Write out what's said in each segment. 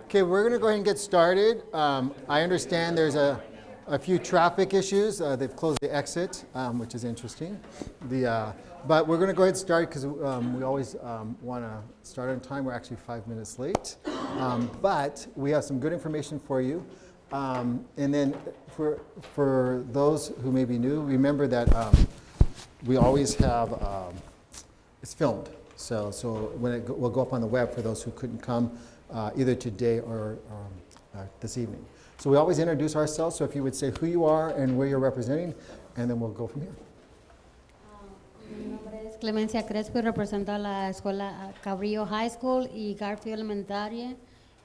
Okay, we're going to go ahead and get started. I understand there's a few traffic issues. They've closed the exit, which is interesting. But we're going to go ahead and start because we always want to start on time. We're actually 5 minutes late. But we have some good information for you. And then for those who may be new, remember that we always have, it's filmed. So when it will go up on the web for those who couldn't come either today or this evening. So we always introduce ourselves, so if you would say who you are and where you're representing, and then we'll go from here. Mi nombre es Clemencia Crespo y represento la escuela Cabrillo High School y Garfield Elementary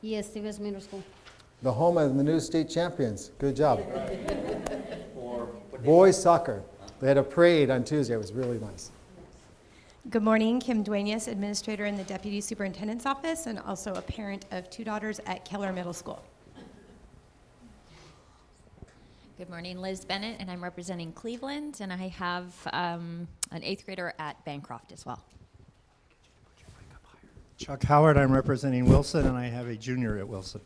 y Stevens Middle School. The home of the new state champions. Good job. Boys soccer. They had a parade on Tuesday. It was really nice. Good morning, Kim Duenas, Administrator in the Deputy Superintendent's Office and also a parent of 2 daughters at Keller Middle School. Good morning, Liz Bennett, and I'm representing Cleveland, and I have an 8th grader at Bancroft as well. Chuck Howard, I'm representing Wilson, and I have a junior at Wilson.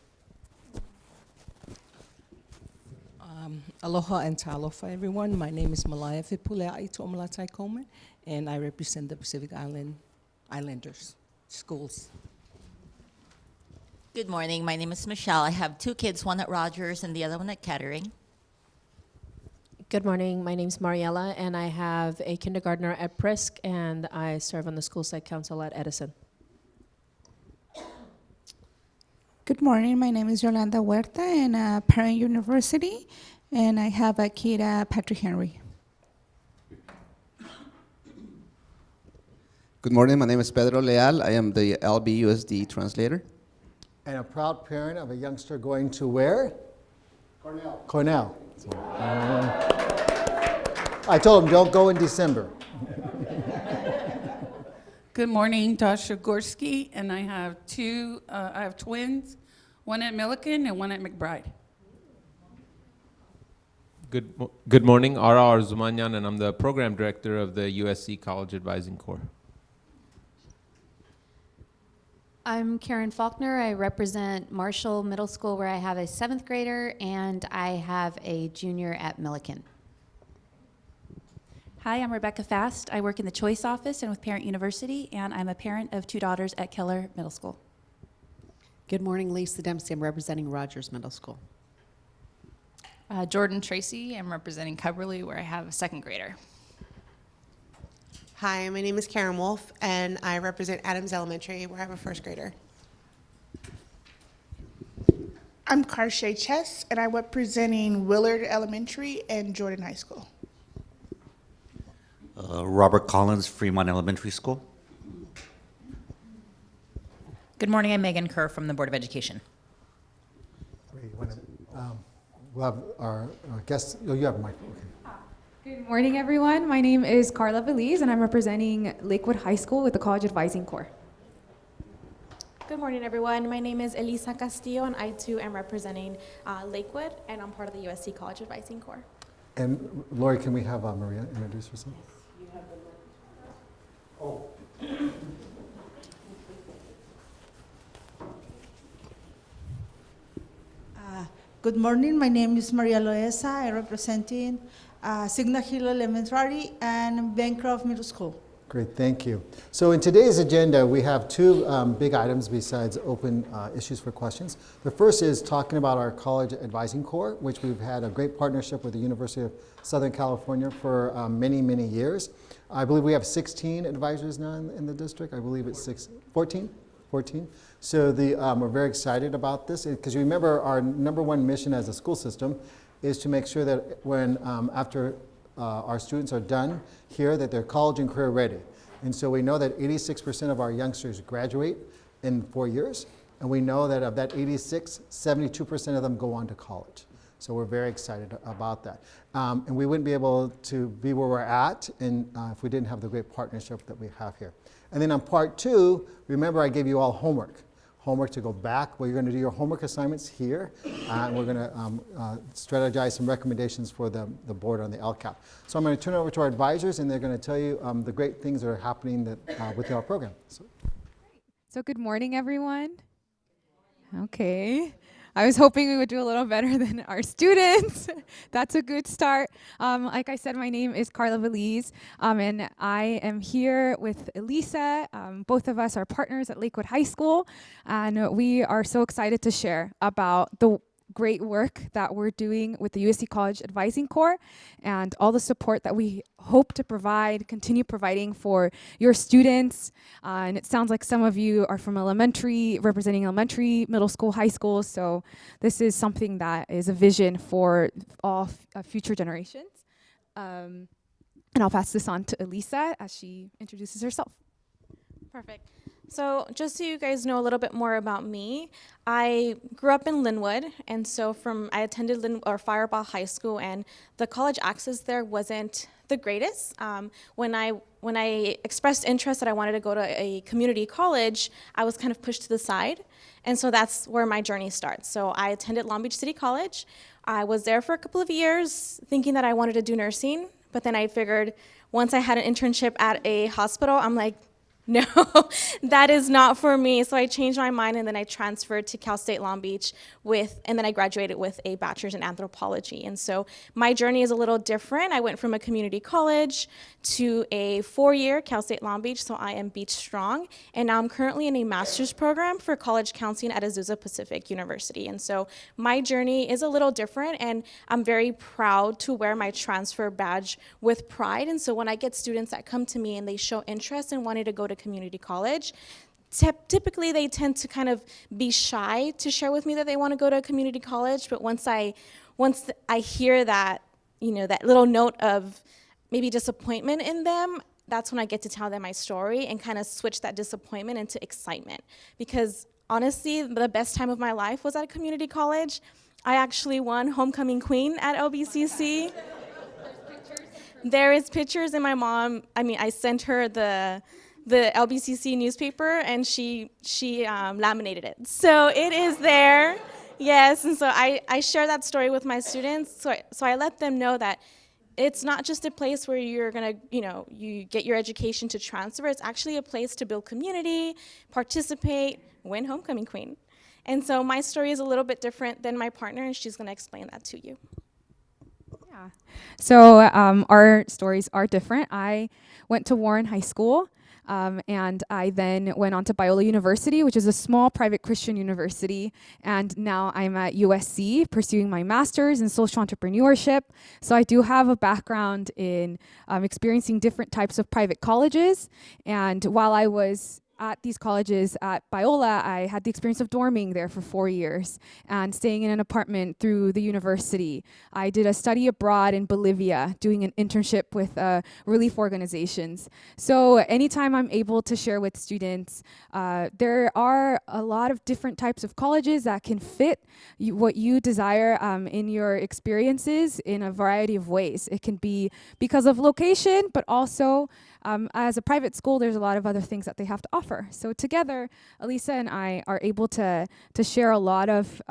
Aloha and talofa, everyone. My name is Malaya Fipulea Omlatai Coleman, and I represent the Pacific Islanders schools. Good morning. My name is Michelle. I have 2 kids, one at Rogers and the other one at Kettering. Good morning. My name's Mariella, and I have a kindergartner at Prisk, and I serve on the school site council at Edison. Good morning. My name is Yolanda Huerta, and Parent University, and I have a kid at Patrick Henry. Good morning. My name is Pedro Leal. I am the LBUSD translator. And a proud parent of a youngster going to where? Cornell. So, I told him, don't go in December. Good morning, Tasha Gorski, and I have twins, one at Milliken and one at McBride. Good morning, Ara Arzumanyan, and I'm the program director of the USC College Advising Corps. I'm Karen Faulkner. I represent Marshall Middle School, where I have a 7th grader, and I have a junior at Milliken. Hi, I'm Rebecca Fast. I work in the Choice Office and with Parent University, and I'm a parent of 2 daughters at Keller Middle School. Good morning, Lisa Dempsey. I'm representing Rogers Middle School. Jordan Tracy. I'm representing Coverly, where I have a 2nd grader. Hi, my name is Karen Wolf, and I represent Adams Elementary, where I have a 1st grader. I'm Karshay Chess, and I'm representing Willard Elementary and Jordan High School. Robert Collins, Fremont Elementary School. Good morning, I'm Megan Kerr from the Board of Education. We'll have our guests. Oh, you have a mic. Okay. Good morning, everyone. My name is Carla Belize, and I'm representing Lakewood High School with the College Advising Corps. Good morning, everyone. My name is Elisa Castillo, and I, too, am representing Lakewood, and I'm part of the USC College Advising Corps. And Lori, can we have Maria introduce herself? You have the Oh. Good morning. My name is Maria Loesa. I representing Signal Hill Elementary and Bancroft Middle School. Great, thank you. So in today's agenda, we have 2 big items besides open issues for questions. The first is talking about our College Advising Corps, which we've had a great partnership with the University of Southern California for many, many years. I believe we have 16 advisors now in the district. I believe it's 14. So we're very excited about this because you remember our number 1 mission as a school system is to make sure that when after our students are done here that they're college and career ready. And so we know that 86% of our youngsters graduate in 4 years. And we know that of that 86, 72% of them go on to college. So we're very excited about that. And we wouldn't be able to be where we're at if we didn't have the great partnership that we have here. And then on part 2, remember I gave you all homework to go back. Well, you're going to do your homework assignments here. And we're going to strategize some recommendations for the board on the LCAP. So I'm going to turn it over to our advisors, and they're going to tell you the great things that are happening within our program. So good morning, everyone. Okay. I was hoping we would do a little better than our students. That's a good start. Like I said, my name is Carla Veliz, and I am here with Elisa. Both of us are partners at Lakewood High School, and we are so excited to share about the great work that we're doing with the USC College Advising Corps and all the support that we hope to provide, continue providing for your students. And it sounds like some of you are from elementary, representing elementary, middle school, high school. So this is something that is a vision for all future generations. And I'll pass this on to Elisa as she introduces herself. Perfect. So just so you guys know a little bit more about me, I grew up in Linwood, and so I attended Firebaugh High School, and the college access there wasn't the greatest. When I expressed interest that I wanted to go to a community college, I was kind of pushed to the side, and so that's where my journey starts. So I attended Long Beach City College. I was there for a couple of years, thinking that I wanted to do nursing, but then I figured once I had an internship at a hospital, I'm like, no, that is not for me. So I changed my mind, and then I transferred to Cal State Long Beach and then I graduated with a bachelor's in anthropology. And so my journey is a little different. I went from a community college to a 4-year Cal State Long Beach, so I am Beach Strong. And now I'm currently in a master's program for college counseling at Azusa Pacific University. And so my journey is a little different, and I'm very proud to wear my transfer badge with pride. And so when I get students that come to me and they show interest in wanting to go to community college, typically they tend to kind of be shy to share with me that they want to go to a community college. But once I hear that, that little note of maybe disappointment in them, that's when I get to tell them my story and kind of switch that disappointment into excitement. Because honestly, the best time of my life was at a community college. I actually won homecoming queen at LBCC. There is pictures, and my mom, I sent her the LBCC newspaper, and she laminated it. So it is there, yes. And so I share that story with my students. So I let them know that it's not just a place where you're gonna, you get your education to transfer. It's actually a place to build community, participate, win homecoming queen. And so my story is a little bit different than my partner, and she's gonna explain that to you. Yeah. So our stories are different. I went to Warren High School. And I then went on to Biola University, which is a small private Christian university. And now I'm at USC pursuing my master's in social entrepreneurship. So I do have a background in experiencing different types of private colleges. And while I was at these colleges at Biola, I had the experience of dorming there for 4 years and staying in an apartment through the university. I did a study abroad in Bolivia, doing an internship with relief organizations. So anytime I'm able to share with students, there are a lot of different types of colleges that can fit what you desire in your experiences in a variety of ways. It can be because of location, but also as a private school, there's a lot of other things that they have to offer. So together, Elisa and I are able to share a lot of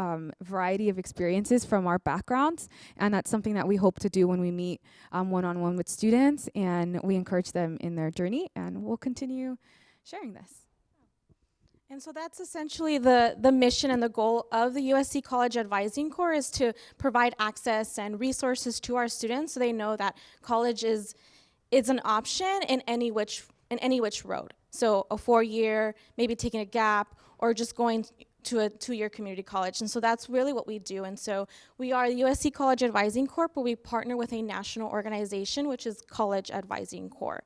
variety of experiences from our backgrounds, and that's something that we hope to do when we meet one-on-one with students, and we encourage them in their journey, and we'll continue sharing this. And so that's essentially the mission and the goal of the USC College Advising Corps, is to provide access and resources to our students so they know that college is an option in any which road. So a 4-year, maybe taking a gap, or just going to a 2-year community college. And so that's really what we do. And so we are the USC College Advising Corps, but we partner with a national organization, which is College Advising Corps.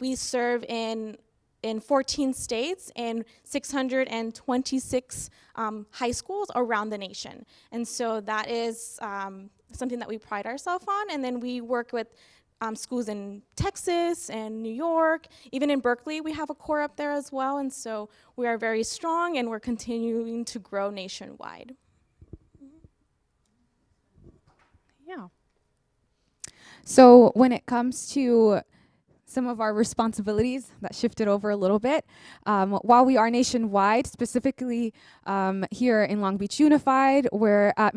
We serve in 14 states and 626 high schools around the nation. And so that is something that we pride ourselves on. And then we work with schools in Texas and New York. Even in Berkeley, we have a core up there as well. And so we are very strong, and we're continuing to grow nationwide. Yeah. So when it comes to some of our responsibilities that shifted over a little bit. While we are nationwide, specifically here in Long Beach Unified, we're at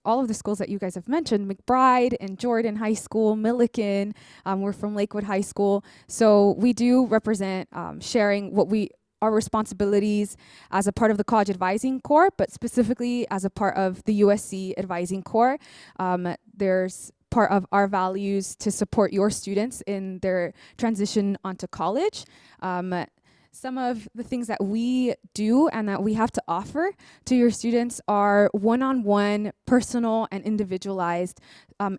all of the schools that you guys have mentioned, McBride and Jordan High School, Milliken, we're from Lakewood High School. So we do represent sharing what we our responsibilities as a part of the College Advising Corps, but specifically as a part of the USC Advising Corps. There's part of our values to support your students in their transition onto college. Some of the things that we do and that we have to offer to your students are one-on-one, personal, and individualized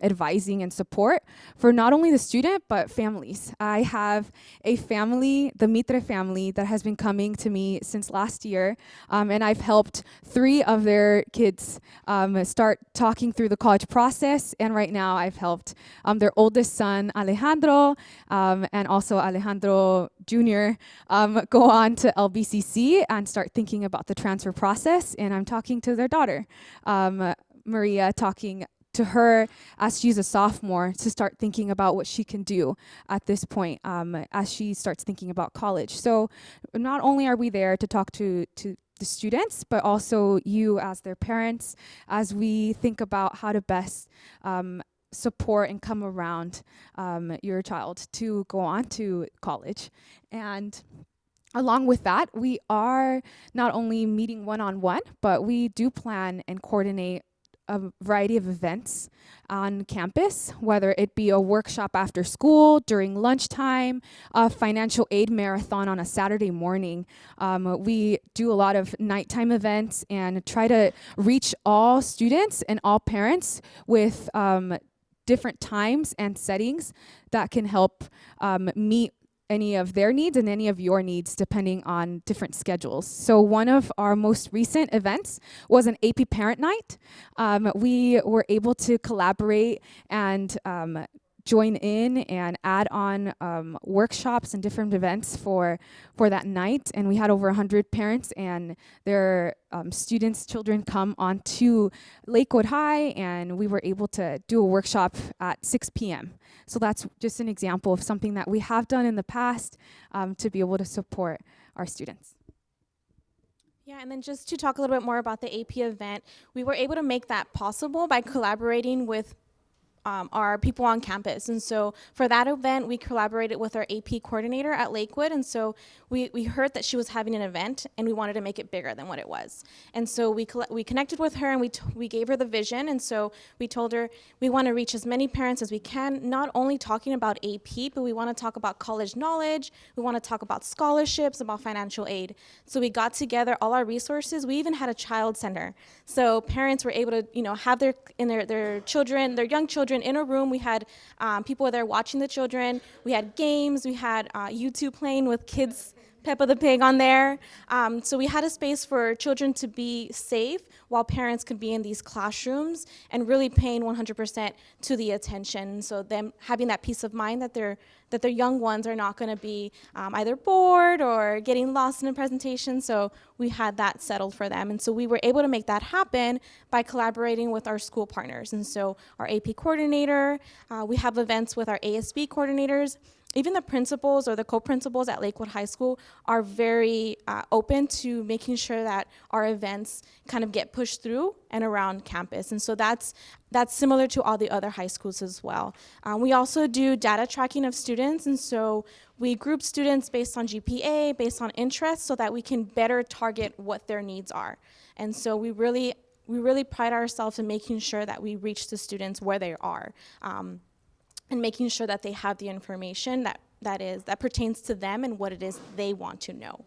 advising and support for not only the student, but families. I have a family, the Mitre family, that has been coming to me since last year, and I've helped 3 of their kids start talking through the college process, and right now I've helped their oldest son, Alejandro, and also Alejandro Jr., go on to LBCC and start thinking about the transfer process, and I'm talking to their daughter, Maria, talking to her as she's a sophomore to start thinking about what she can do at this point as she starts thinking about college. So not only are we there to talk to the students, but also you as their parents, as we think about how to best support and come around your child to go on to college. And along with that, we are not only meeting one-on-one, but we do plan and coordinate a variety of events on campus, whether it be a workshop after school, during lunchtime, a financial aid marathon on a Saturday morning. We do a lot of nighttime events and try to reach all students and all parents with different times and settings that can help meet any of their needs and any of your needs depending on different schedules. So one of our most recent events was an AP Parent Night. We were able to collaborate and join in and add on workshops and different events for that night. And we had over 100 parents and their students, children come on to Lakewood High, and we were able to do a workshop at 6 p.m. So that's just an example of something that we have done in the past to be able to support our students. Yeah, and then just to talk a little bit more about the AP event, we were able to make that possible by collaborating with our people on campus. And so for that event, we collaborated with our AP coordinator at Lakewood. And so we heard that she was having an event and we wanted to make it bigger than what it was. And so we connected with her and we gave her the vision. And so we told her we want to reach as many parents as we can, not only talking about AP, but we want to talk about college knowledge. We want to talk about scholarships, about financial aid. So we got together all our resources. We even had a child center. So parents were able to, have their young children in a room. We had people there watching the children. We had games. We had YouTube playing with kids, Peppa the Pig on there. So we had a space for children to be safe while parents could be in these classrooms and really paying 100% to the attention. So them having that peace of mind that their young ones are not going to be either bored or getting lost in a presentation. So we had that settled for them. And so we were able to make that happen by collaborating with our school partners. And so our AP coordinator, we have events with our ASB coordinators. Even the principals or the co-principals at Lakewood High School are very open to making sure that our events kind of get pushed through and around campus. And so that's similar to all the other high schools as well. We also do data tracking of students, and so we group students based on GPA, based on interest, so that we can better target what their needs are. And so we really pride ourselves in making sure that we reach the students where they are. And making sure that they have the information that pertains to them and what it is they want to know.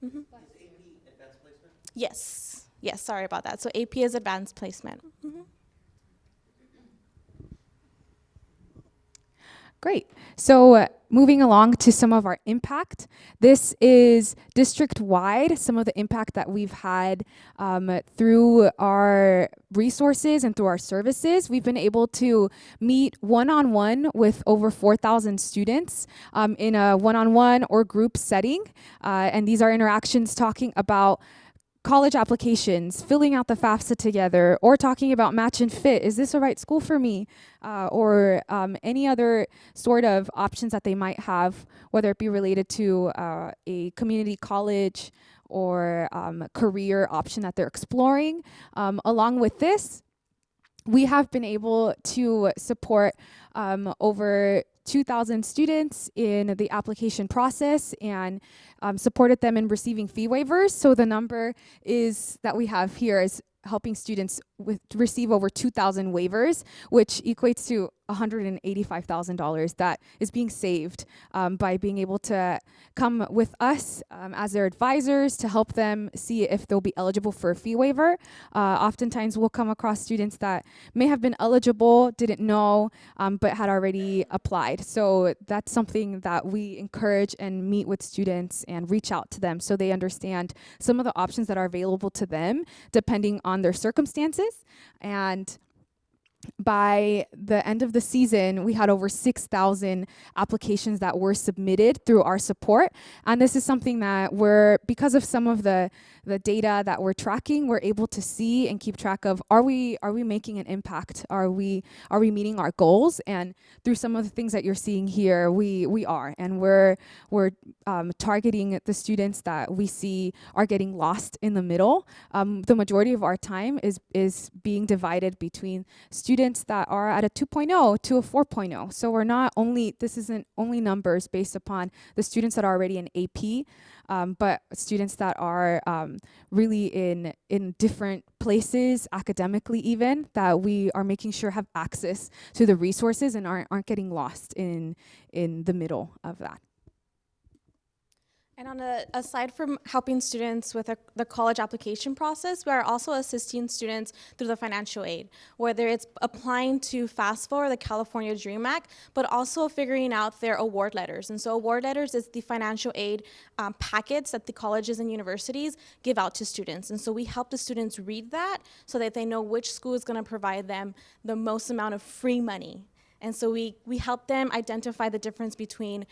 Mm-hmm. Is AP advanced placement? Yes, sorry about that. So AP is advanced placement. Mm-hmm. Great. So moving along to some of our impact. This is district-wide, some of the impact that we've had through our resources and through our services. We've been able to meet one-on-one with over 4,000 students in a one-on-one or group setting. And these are interactions talking about college applications, filling out the FAFSA together, or talking about match and fit. Is this the right school for me? Or any other sort of options that they might have, whether it be related to a community college or career option that they're exploring. Along with this, we have been able to support over 2,000 students in the application process and supported them in receiving fee waivers. So the number is that we have here is helping students receive over 2,000 waivers, which equates to $185,000 that is being saved by being able to come with us as their advisors to help them see if they'll be eligible for a fee waiver. Oftentimes we'll come across students that may have been eligible, didn't know, but had already applied. So that's something that we encourage and meet with students and reach out to them so they understand some of the options that are available to them depending on their circumstances. And by the end of the season, we had over 6,000 applications that were submitted through our support. And this is something that because of some of the data that we're tracking, we're able to see and keep track of, are we making an impact? Are we meeting our goals? And through some of the things that you're seeing here, we are. And we're targeting the students that we see are getting lost in the middle. The majority of our time is being divided between students that are at a 2.0 to a 4.0. So this isn't only numbers based upon the students that are already in AP, but students that are really in different places, academically even, that we are making sure have access to the resources and aren't getting lost in the middle of that. And aside from helping students with the college application process, we are also assisting students through the financial aid, whether it's applying to FAFSA or the California Dream Act, but also figuring out their award letters. And so award letters is the financial aid packets that the colleges and universities give out to students. And so we help the students read that so that they know which school is going to provide them the most amount of free money. And so we help them identify the difference between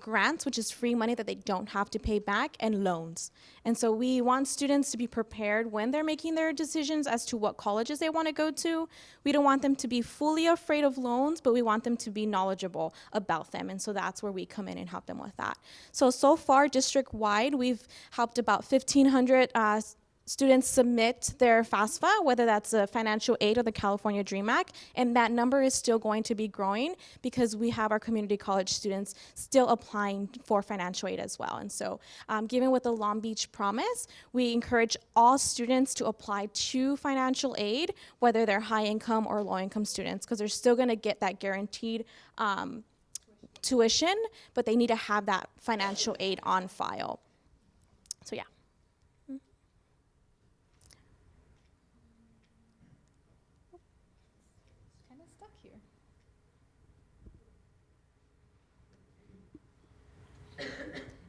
grants, which is free money that they don't have to pay back, and loans. And so we want students to be prepared when they're making their decisions as to what colleges they want to go to. We don't want them to be fully afraid of loans, but we want them to be knowledgeable about them. And so that's where we come in and help them with that. So far, district-wide, we've helped about 1,500 students submit their FAFSA, whether that's a financial aid or the California Dream Act, and that number is still going to be growing because we have our community college students still applying for financial aid as well. And so given with the Long Beach Promise, we encourage all students to apply to financial aid, whether they're high income or low income students, because they're still going to get that guaranteed tuition, but they need to have that financial aid on file. So yeah.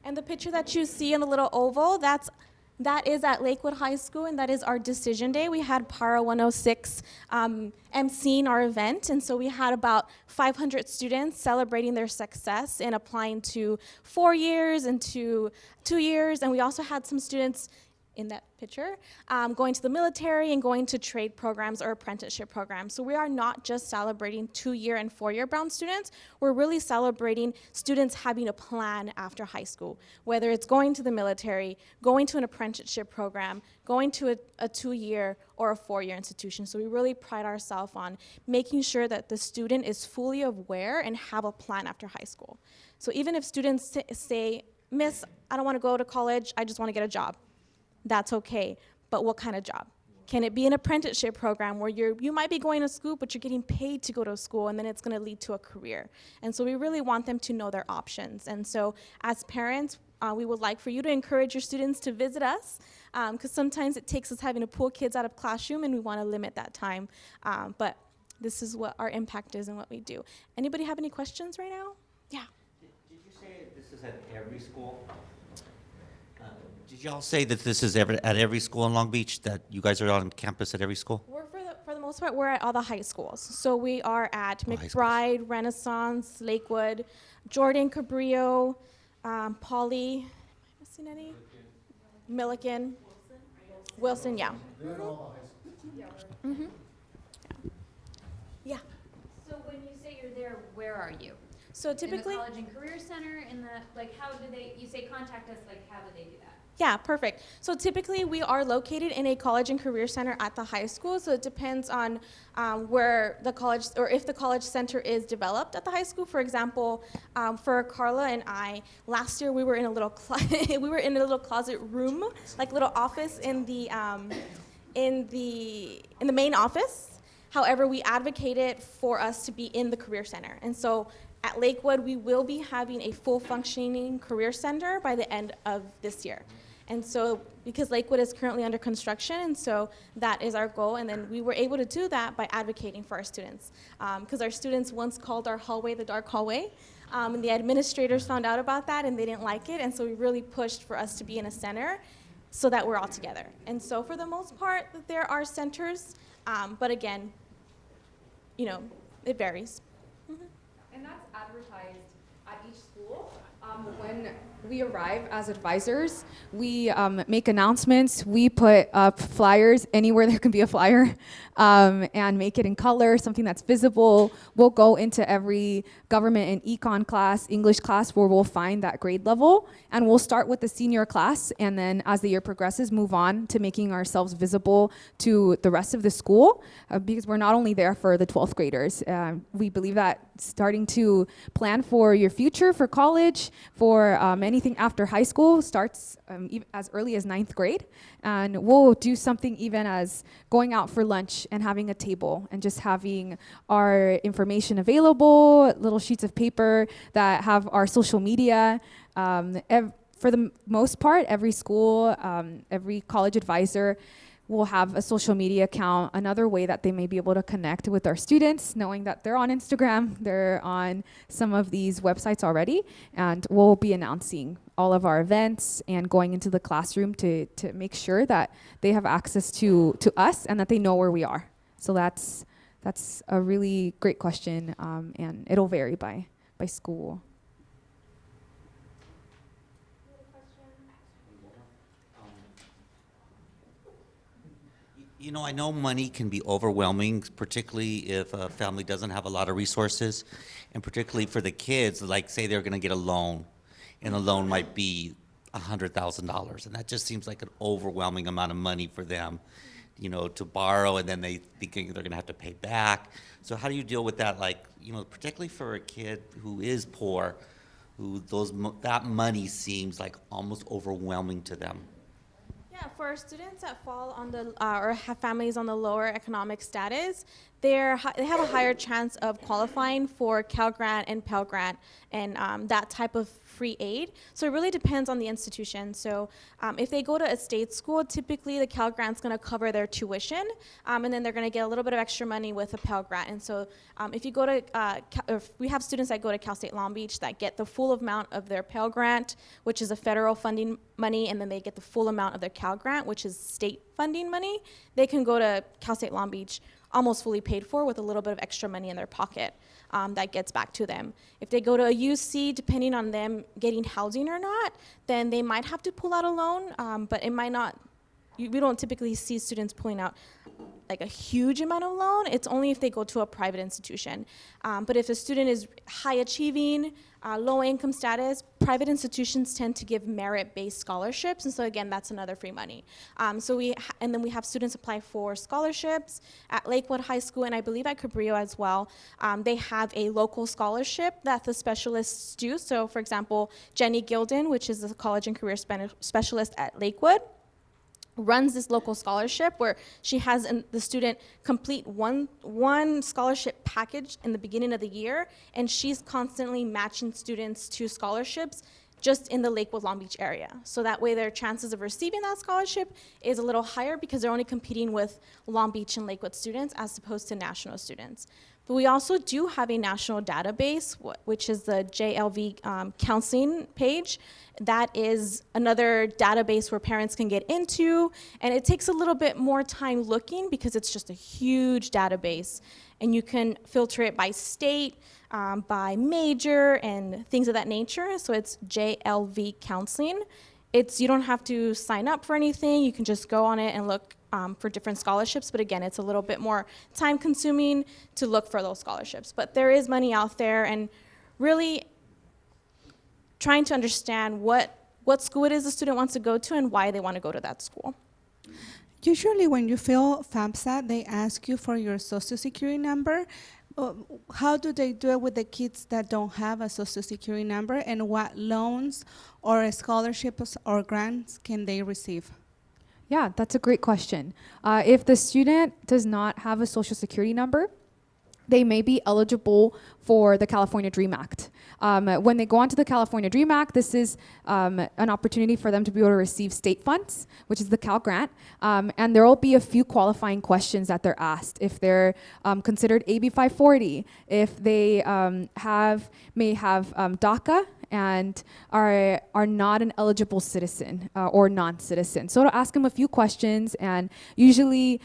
And the picture that you see in the little oval, that is at Lakewood High School, and that is our decision day. We had Para 106 emceeing our event, and so we had about 500 students celebrating their success in applying to 4 years and to 2 years, and we also had some students in that picture, going to the military and going to trade programs or apprenticeship programs. So we are not just celebrating 2-year and 4-year Brown students, we're really celebrating students having a plan after high school, whether it's going to the military, going to an apprenticeship program, going to a 2-year or a 4-year institution. So we really pride ourselves on making sure that the student is fully aware and have a plan after high school. So even if students say, Miss, I don't want to go to college, I just want to get a job. That's okay, but what kind of job? Can it be an apprenticeship program where you might be going to school, but you're getting paid to go to school, and then it's going to lead to a career? And so we really want them to know their options. And so as parents, we would like for you to encourage your students to visit us, because sometimes it takes us having to pull kids out of classroom, and we want to limit that time. But this is what our impact is and what we do. Anybody have any questions right now? Yeah. Did you say this is at every school? Did y'all say that this is at every school in Long Beach, that you guys are on campus at every school? For the most part, we're at all the high schools. So we are at McBride, Renaissance, Lakewood, Jordan, Cabrillo, Poly, am I missing any? Milliken, Wilson, yeah. Mm-hmm. Yeah. So when you say you're there, where are you? So typically, in the College and Career Center, how do they, you say contact us, how do they do that? Yeah, perfect. So typically we are located in a college and career center at the high school. So it depends on where the college, or if the college center is developed at the high school. For example, for Carla and I, last year we were in a little closet room, like little office in the main office. However, we advocated for us to be in the career center, and so at Lakewood we will be having a full functioning career center by the end of this year. And so, because Lakewood is currently under construction, and so that is our goal, and then we were able to do that by advocating for our students. Because our students once called our hallway the dark hallway, and the administrators found out about that and they didn't like it, and so we really pushed for us to be in a center so that we're all together. And so for the most part, there are centers, but again, you know, it varies. And that's advertised at each school. When we arrive as advisors, we make announcements. We put up flyers anywhere there can be a flyer, and make it in color, something that's visible. We'll go into every government and econ class, English class, where we'll find that grade level, and we'll start with the senior class, and then as the year progresses, move on to making ourselves visible to the rest of the school, because we're not only there for the 12th graders. We believe that starting to plan for your future, for college, for anything after high school starts as early as 9th grade. And we'll do something even as going out for lunch and having a table and just having our information available, little sheets of paper that have our social media. For the most part, every school, every college advisor will have a social media account, another way that they may be able to connect with our students, knowing that they're on Instagram, they're on some of these websites already, and we'll be announcing all of our events and going into the classroom to make sure that they have access to us and that they know where we are. So that's a really great question, and it'll vary by school. You know, I know money can be overwhelming, particularly if a family doesn't have a lot of resources, and particularly for the kids, like say they're gonna get a loan, and the loan might be $100,000, and that just seems like an overwhelming amount of money for them, you know, to borrow, and then they thinking they're gonna have to pay back. So how do you deal with that, like, you know, particularly for a kid who is poor, who that money seems like almost overwhelming to them? Yeah, for our students that fall on the or have families on the lower economic status, they have a higher chance of qualifying for Cal Grant and Pell Grant and that type of free aid. So it really depends on the institution. So if they go to a state school, typically the Cal Grant's going to cover their tuition, and then they're going to get a little bit of extra money with a Pell Grant. And so if you go to, we have students that go to Cal State Long Beach that get the full amount of their Pell Grant, which is a federal funding money, and then they get the full amount of their Cal Grant, which is state funding money. They can go to Cal State Long Beach almost fully paid for with a little bit of extra money in their pocket that gets back to them. If they go to a UC, depending on them getting housing or not, then they might have to pull out a loan, but it might not. We don't typically see students pulling out like a huge amount of loan. It's only if they go to a private institution. But if a student is high achieving, low income status, private institutions tend to give merit-based scholarships, and so again, that's another free money. And then we have students apply for scholarships at Lakewood High School, and I believe at Cabrillo as well. They have a local scholarship that the specialists do. So for example, Jenny Gilden, which is the college and career specialist at Lakewood, runs this local scholarship where she has the student complete one scholarship package in the beginning of the year, and she's constantly matching students to scholarships just in the Lakewood Long Beach area. So that way their chances of receiving that scholarship is a little higher because they're only competing with Long Beach and Lakewood students as opposed to national students. But we also do have a national database, which is the JLV counseling page. That is another database where parents can get into, and it takes a little bit more time looking because it's just a huge database. And you can filter it by state, by major, and things of that nature. So it's JLV counseling. You don't have to sign up for anything. You can just go on it and look for different scholarships, but again, it's a little bit more time consuming to look for those scholarships. But there is money out there, and really trying to understand what what school it is the student wants to go to and why they want to go to that school. Usually when you fill FAFSA, they ask you for your social security number. How do they do it with the kids that don't have a social security number, and what loans or scholarships or grants can they receive? Yeah, that's a great question. If the student does not have a social security number, they may be eligible for the California DREAM Act. When they go onto the California DREAM Act, this is an opportunity for them to be able to receive state funds, which is the Cal Grant, and there will be a few qualifying questions that they're asked. If they're considered AB 540, if they may have DACA, and are not an eligible citizen or non-citizen. So to ask them a few questions, and usually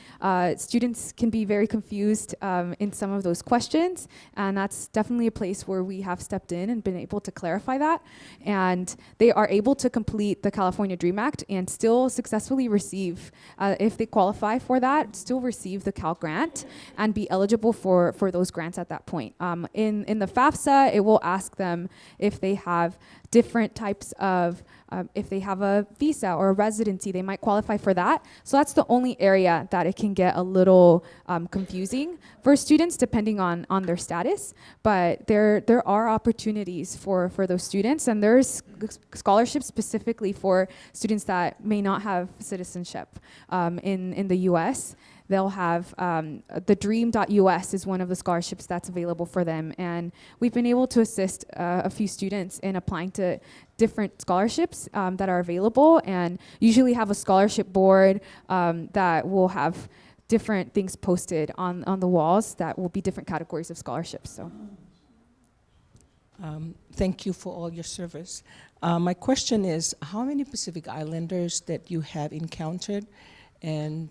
students can be very confused in some of those questions, and that's definitely a place where we have stepped in and been able to clarify that. And they are able to complete the California DREAM Act and still successfully receive, if they qualify for that, still receive the Cal Grant and be eligible for those grants at that point. In the FAFSA, it will ask them if they have different types of, if they have a visa or a residency, they might qualify for that. So that's the only area that it can get a little confusing for students depending on their status. But there are opportunities for those students, and there's scholarships specifically for students that may not have citizenship in the US. They'll have the dream.us is one of the scholarships that's available for them. And we've been able to assist a few students in applying to different scholarships that are available, and usually have a scholarship board that will have different things posted on the walls that will be different categories of scholarships. So. Thank you for all your service. My question is, how many Pacific Islanders that you have encountered and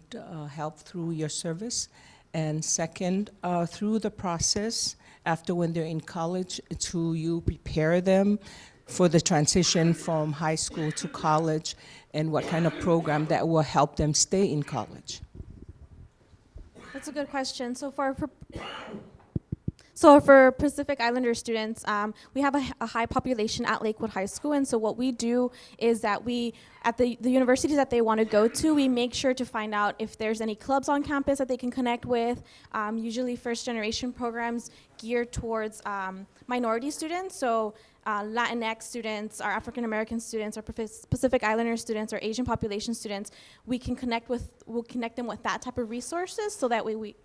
help through your service? And second, through the process, after when they're in college, do you prepare them for the transition from high school to college, and what kind of program that will help them stay in college? That's a good question. So for Pacific Islander students, we have a high population at Lakewood High School, and so what we do is that we, at the universities that they want to go to, we make sure to find out if there's any clubs on campus that they can connect with, usually first-generation programs geared towards minority students, so Latinx students, our African-American students, our Pacific Islander students, our Asian population students. We'll connect them with that type of resources, so that we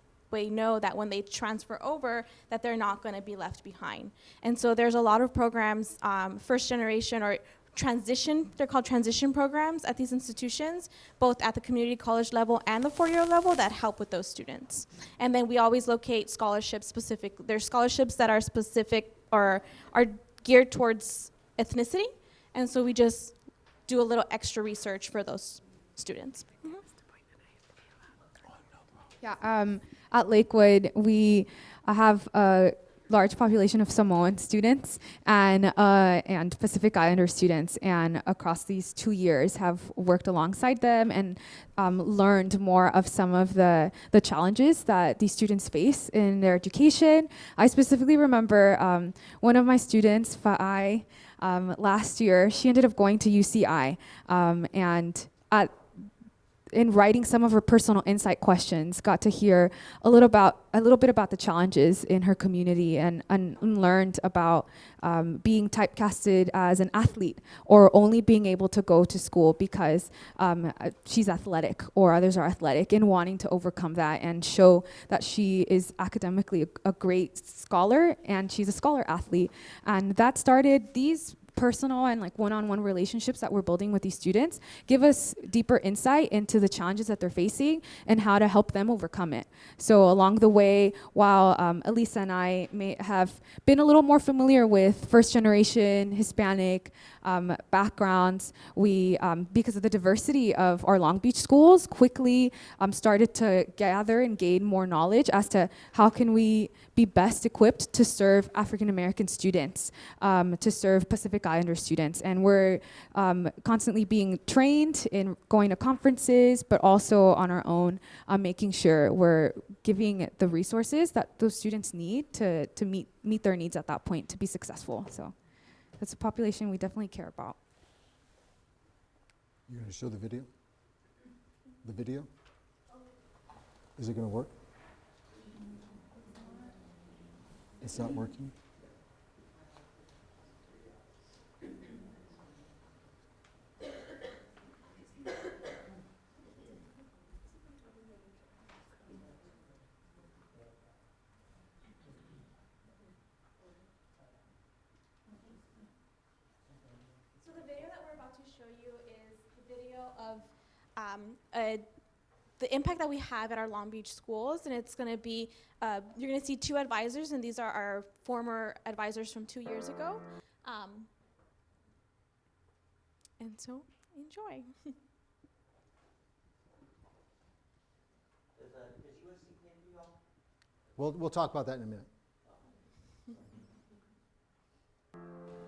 know that when they transfer over, that they're not going to be left behind. And so there's a lot of programs, first generation or transition, they're called transition programs at these institutions, both at the community college level and the four-year level, that help with those students. And then we always locate scholarships specific. There's scholarships that are specific or are geared towards ethnicity, and so we just do a little extra research for those students. Mm-hmm. Yeah, at Lakewood, we have a large population of Samoan students and Pacific Islander students, and across these 2 years have worked alongside them and learned more of some of the challenges that these students face in their education. I specifically remember one of my students, Fa'ai, last year, she ended up going to UCI, and in writing some of her personal insight questions, got to hear a little bit about the challenges in her community, and learned about being typecasted as an athlete, or only being able to go to school because she's athletic or others are athletic, and wanting to overcome that and show that she is academically a great scholar, and she's a scholar athlete. And that started these personal and like one-on-one relationships that we're building with these students give us deeper insight into the challenges that they're facing and how to help them overcome it. So along the way, while Elisa and I may have been a little more familiar with first-generation Hispanic backgrounds, we, because of the diversity of our Long Beach schools, quickly started to gather and gain more knowledge as to how can we be best equipped to serve African American students, to serve Pacific Islander students. And we're constantly being trained in going to conferences, but also on our own, making sure we're giving the resources that those students need to meet their needs at that point to be successful. So that's a population we definitely care about. You gonna show the video? The video? Is it gonna work? It's not working? So the video that we're about to show you is the video of the impact that we have at our Long Beach schools, and it's going to be, you're going to see two advisors, and these are our former advisors from 2 years ago. And so, enjoy. We'll talk about that in a minute.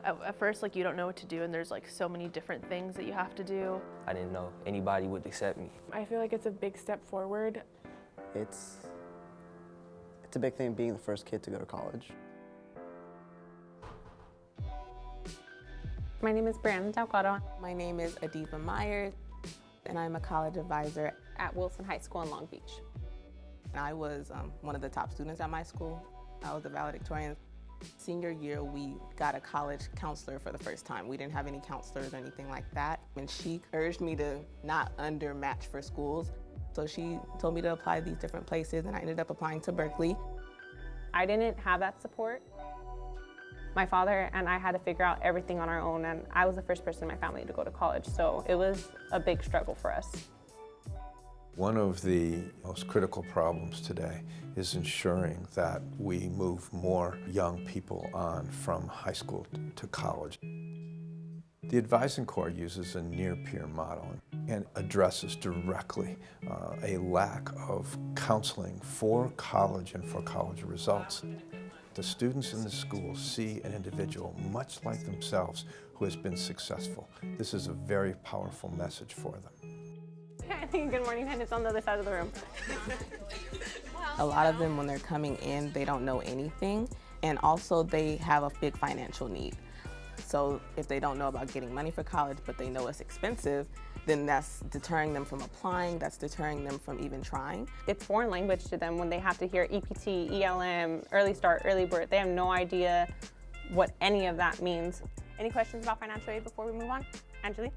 At first, like, you don't know what to do, and there's like so many different things that you have to do. I didn't know anybody would accept me. I feel like it's a big step forward. It's a big thing being the first kid to go to college. My name is Brandon Delgado. My name is Adiva Myers, and I'm a college advisor At Wilson High School in Long Beach. I was one of the top students at my school. I was the valedictorian. Senior year, we got a college counselor for the first time. We didn't have any counselors or anything like that. And she urged me to not undermatch for schools. So she told me to apply to these different places, and I ended up applying to Berkeley. I didn't have that support. My father and I had to figure out everything on our own, and I was the first person in my family to go to college, so it was a big struggle for us. One of the most critical problems today is ensuring that we move more young people on from high school to college. The Advising Corps uses a near-peer model and addresses directly a lack of counseling for college and for college results. The students in the school see an individual much like themselves who has been successful. This is a very powerful message for them. I think Good Morning Hen is on the other side of the room. A lot of them, when they're coming in, they don't know anything, and also they have a big financial need. So if they don't know about getting money for college, but they know it's expensive, then that's deterring them from applying, that's deterring them from even trying. It's foreign language to them when they have to hear EPT, ELM, Early Start, Early Birth. They have no idea what any of that means. Any questions about financial aid before we move on? Angeli?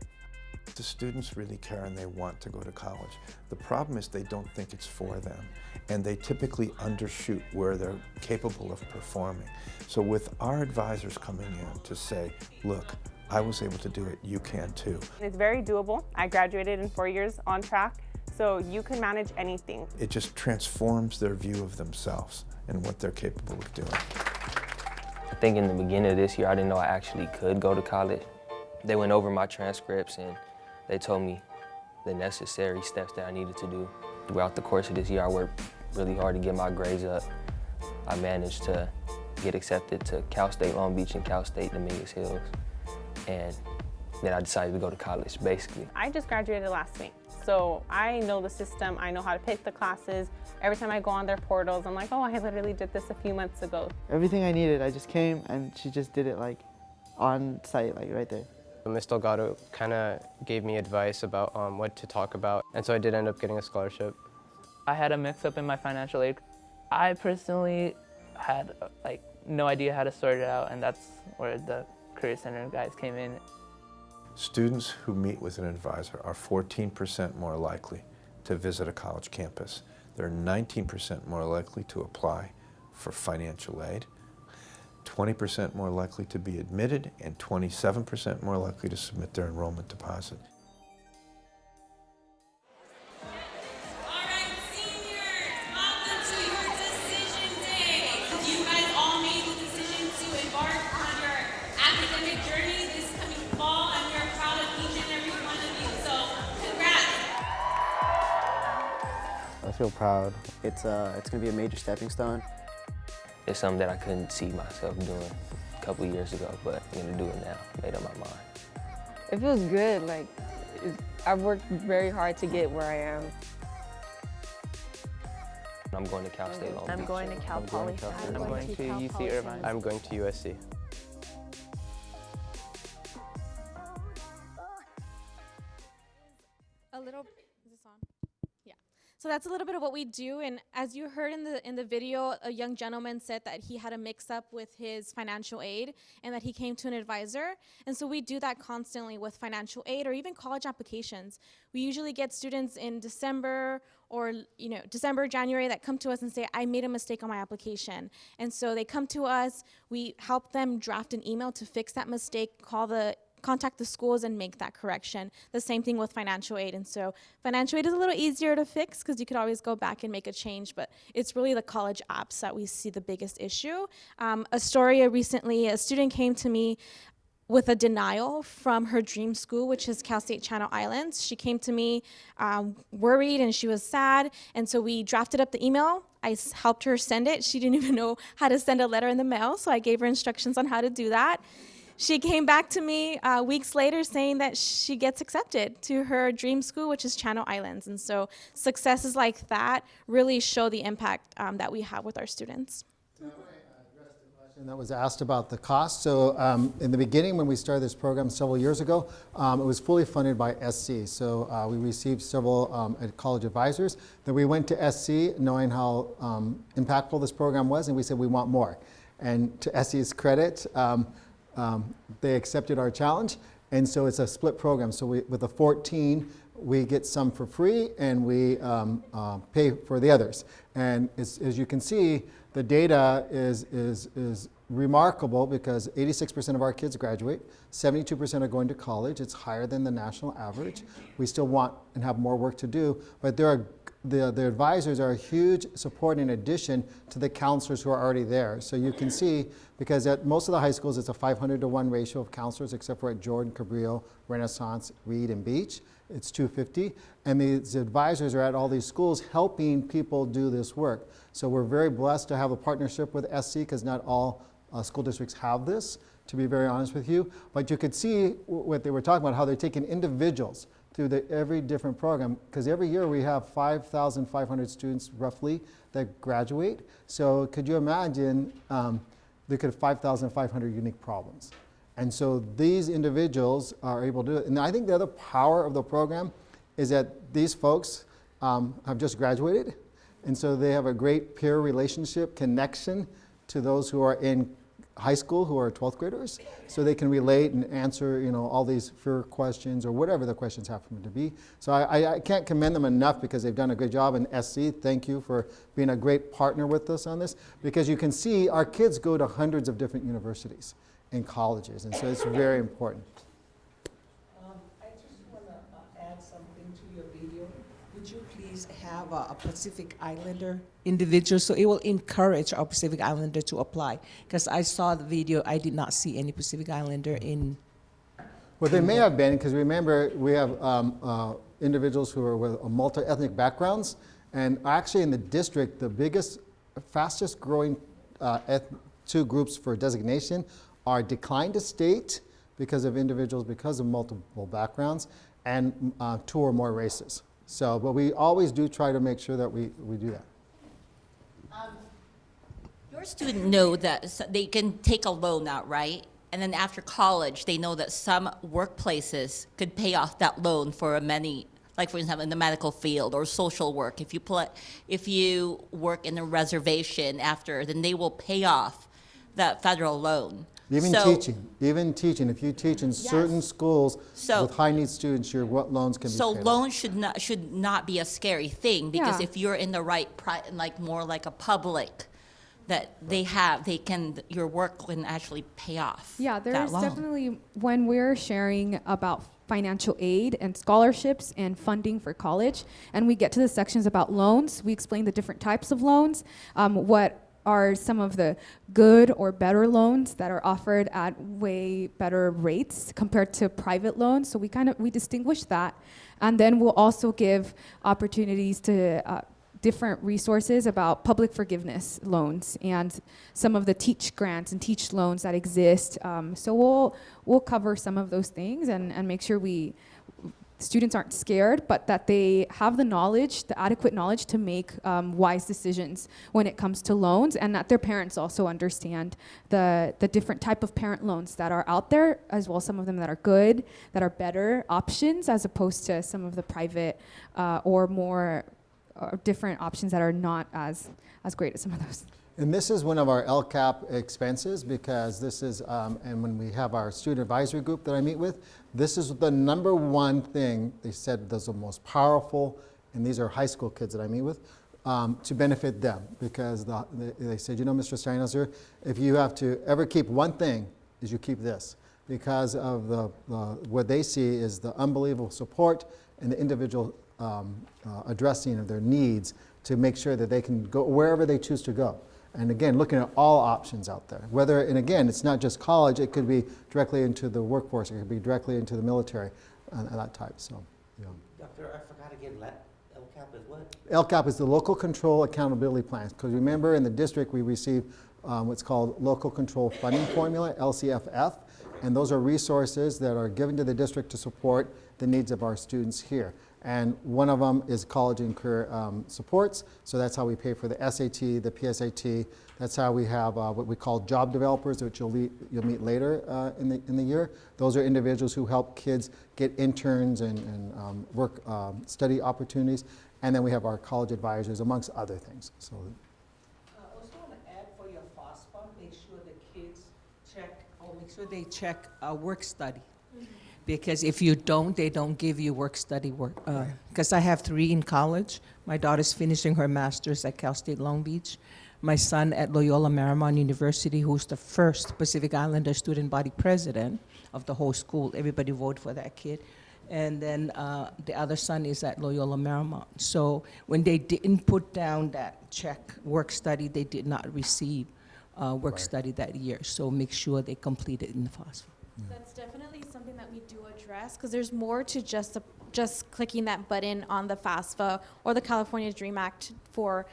The students really care and they want to go to college. The problem is they don't think it's for them, and they typically undershoot where they're capable of performing. So with our advisors coming in to say, look, I was able to do it, you can too. It's very doable. I graduated in 4 years on track, so you can manage anything. It just transforms their view of themselves and what they're capable of doing. I think in the beginning of this year, I didn't know I actually could go to college. They went over my transcripts and they told me the necessary steps that I needed to do. Throughout the course of this year, I worked really hard to get my grades up. I managed to get accepted to Cal State Long Beach and Cal State Dominguez Hills. And then I decided to go to college, basically. I just graduated last week, so I know the system. I know how to pick the classes. Every time I go on their portals, I'm like, oh, I literally did this a few months ago. Everything I needed, I just came and she just did it like on site, like right there. Ms. Delgado kind of gave me advice about what to talk about, and so I did end up getting a scholarship. I had a mix-up in my financial aid. I personally had no idea how to sort it out, and that's where the Career Center guys came in. Students who meet with an advisor are 14% more likely to visit a college campus. They're 19% more likely to apply for financial aid, 20% more likely to be admitted, and 27% more likely to submit their enrollment deposit. You guys all made the decision to embark on your academic journey this coming fall, and we are proud of each and every one of you. So, congrats! I feel proud. It's going to be a major stepping stone. It's something that I couldn't see myself doing a couple of years ago, but I'm gonna do it now. Made up my mind. It feels good. I've worked very hard to get where I am. I'm going to Cal State Long Beach. I'm going to Cal Poly. I'm going to UC Irvine. I'm going to USC. So that's a little bit of what we do. And as you heard in the video, a young gentleman said that he had a mix-up with his financial aid and that he came to an advisor. And so we do that constantly with financial aid or even college applications. We usually get students in December or December, January that come to us and say, I made a mistake on my application. And so they come to us, we help them draft an email to fix that mistake, contact the schools and make that correction. The same thing with financial aid. And so financial aid is a little easier to fix because you could always go back and make a change, but it's really the college apps that we see the biggest issue. Astoria recently, a student came to me with a denial from her dream school, which is Cal State Channel Islands. She came to me worried and she was sad. And so we drafted up the email. I helped her send it. She didn't even know how to send a letter in the mail, so I gave her instructions on how to do that. She came back to me weeks later saying that she gets accepted to her dream school, which is Channel Islands. And so successes like that really show the impact that we have with our students. And that was asked about the cost. So in the beginning, when we started this program several years ago, it was fully funded by SC. So we received several college advisors. Then we went to SC knowing how impactful this program was, and we said we want more. And to SC's credit, they accepted our challenge, and so it's a split program. So with the 14, we get some for free, and we pay for the others. And as you can see, the data is remarkable because 86% of our kids graduate, 72% are going to college. It's higher than the national average. We still want and have more work to do, but the advisors are a huge support in addition to the counselors who are already there. So you can see, because at most of the high schools, it's a 500-to-1 ratio of counselors, except for at Jordan, Cabrillo, Renaissance, Reed, and Beach. It's 250. And these advisors are at all these schools helping people do this work. So we're very blessed to have a partnership with SC, because not all school districts have this, to be very honest with you. But you could see what they were talking about, how they're taking individuals through every different program, because every year we have 5,500 students roughly that graduate. So could you imagine they could have 5,500 unique problems. And so these individuals are able to do it. And I think the other power of the program is that these folks have just graduated, and so they have a great peer relationship connection to those who are in high school, who are 12th graders, so they can relate and answer, all these fear questions or whatever the questions happen to be. So I can't commend them enough, because they've done a great job. And SC, thank you for being a great partner with us on this, because you can see our kids go to hundreds of different universities and colleges, and so it's very important. I just want to add something to your video. Would you please have a Pacific Islander individual, so it will encourage our Pacific Islander to apply? Because I saw the video, I did not see any Pacific Islander in. Well, they may have been, because remember, we have individuals who are with multi-ethnic backgrounds, and actually in the district, the fastest growing two groups for designation are declined to state because of individuals, because of multiple backgrounds, and two or more races. So, but we always do try to make sure that we do that. Your students know that they can take a loan out, right? And then after college, they know that some workplaces could pay off that loan for many, like for example, in the medical field or social work. If you work in a reservation after, then they will pay off that federal loan. Even teaching. If you teach in certain schools with high needs students, what loans can be paid off. So loans should not be a scary thing, because if you're in the right, more like a public, that your work can actually pay off. Yeah, that there's loan. definitely, when we're sharing about financial aid and scholarships and funding for college, and we get to the sections about loans, we explain the different types of loans, what are some of the good or better loans that are offered at way better rates compared to private loans. So we distinguish that. And then we'll also give opportunities to different resources about public forgiveness loans and some of the teach grants and teach loans that exist. So we'll cover some of those things and make sure students aren't scared, but that they have the knowledge, the adequate knowledge to make wise decisions when it comes to loans, and that their parents also understand the different type of parent loans that are out there, as well as some of them that are good, that are better options, as opposed to some of the private or more different options that are not as great as some of those. And this is one of our LCAP expenses because this is, and when we have our student advisory group that I meet with, this is the number one thing they said was the most powerful, and these are high school kids that I meet with, to benefit them. Because they said, you know, Mr. Steinhauser, if you have to ever keep one thing, is you keep this. Because of what they see is the unbelievable support and the individual addressing of their needs to make sure that they can go wherever they choose to go. And again, looking at all options out there. Whether, and again, it's not just college, it could be directly into the workforce, it could be directly into the military, and that type, so, yeah. Doctor, I forgot again, LCAP is what? LCAP is the Local Control Accountability Plans, because remember in the district we receive what's called Local Control Funding Formula, LCFF, and those are resources that are given to the district to support the needs of our students here. And one of them is college and career supports, so that's how we pay for the SAT, the PSAT. That's how we have what we call job developers, which you'll meet later in the year. Those are individuals who help kids get interns and work study opportunities. And then we have our college advisors, amongst other things. So. I also want to add for your FOSFA, make sure the kids make sure they check work study. Because if you don't, they don't give you work study work. Because I have 3 in college. My daughter's finishing her master's at Cal State Long Beach. My son at Loyola Marymount University, who's the first Pacific Islander student body president of the whole school. Everybody voted for that kid. And then the other son is at Loyola Marymount. So when they didn't put down that check work study, they did not receive work study that year. So make sure they complete it in the FOSFA. That's definitely something that we do address because there's more to just clicking that button on the FAFSA or the California Dream Act for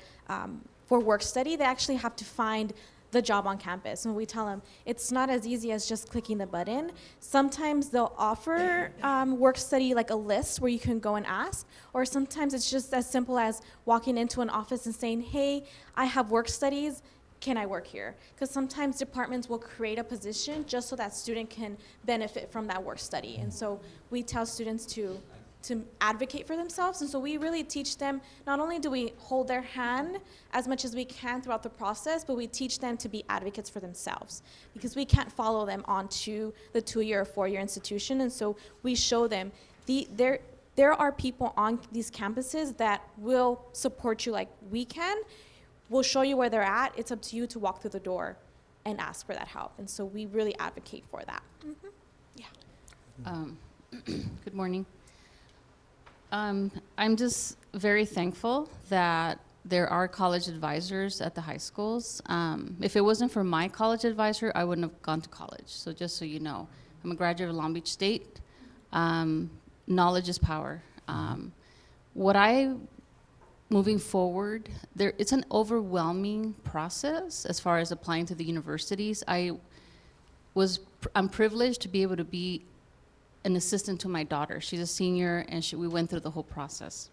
work study. They actually have to find the job on campus. And we tell them it's not as easy as just clicking the button. Sometimes they'll offer work study like a list where you can go and ask, or sometimes it's just as simple as walking into an office and saying, hey, I have work studies. Can I work here? Because sometimes departments will create a position just so that student can benefit from that work study. And so we tell students to advocate for themselves. And so we really teach them, not only do we hold their hand as much as we can throughout the process, but we teach them to be advocates for themselves. Because we can't follow them onto the 2-year or 4-year institution. And so we show them there are people on these campuses that will support you like we can. We'll show you where they're at. It's up to you to walk through the door and ask for that help. And so we really advocate for that. Yeah. Good morning. I'm just very thankful that there are college advisors at the high schools. If it wasn't for my college advisor, I wouldn't have gone to college. So just so you know, I'm a graduate of Long Beach State. Knowledge is power. Moving forward, it's an overwhelming process as far as applying to the universities. I'm privileged to be able to be an assistant to my daughter. She's a senior, and we went through the whole process.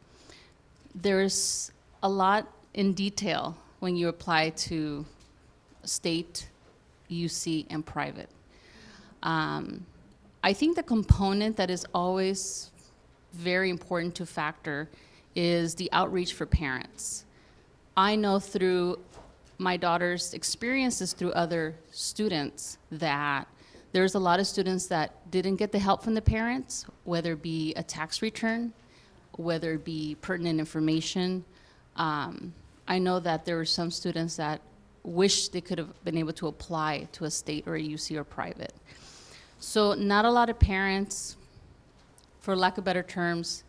There's a lot in detail when you apply to state, UC, and private. I think the component that is always very important to factor is the outreach for parents. I know through my daughter's experiences through other students that there's a lot of students that didn't get the help from the parents, whether it be a tax return, whether it be pertinent information. I know that there were some students that wish they could have been able to apply to a state or a UC or private. So not a lot of parents, for lack of better terms,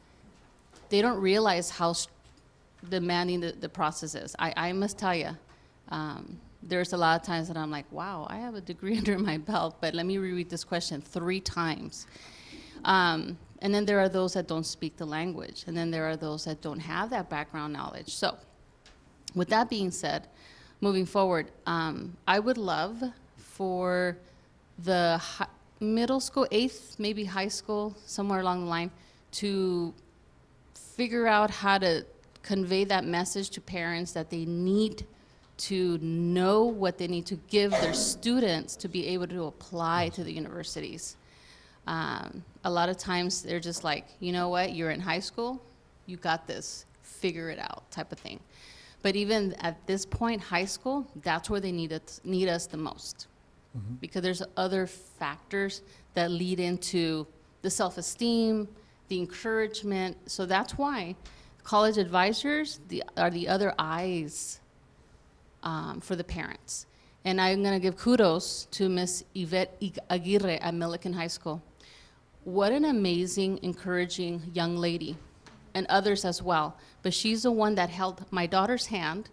they don't realize how demanding the process is. I must tell you, there's a lot of times that I'm like, wow, I have a degree under my belt, but let me reread this question 3 times. And then there are those that don't speak the language, and then there are those that don't have that background knowledge. So with that being said, moving forward, I would love for the middle school, 8th, maybe high school, somewhere along the line, to figure out how to convey that message to parents that they need to know what they need to give their students to be able to apply to the universities. A lot of times they're just like, you know what, you're in high school, you got this, figure it out type of thing. But even at this point, high school, that's where they need us the most. Because there's other factors that lead into the self-esteem, the encouragement. So that's why college advisors are the other eyes for the parents. And I'm going to give kudos to Miss Yvette Aguirre at Millikan High School. What an amazing, encouraging young lady, and others as well. But she's the one that held my daughter's hand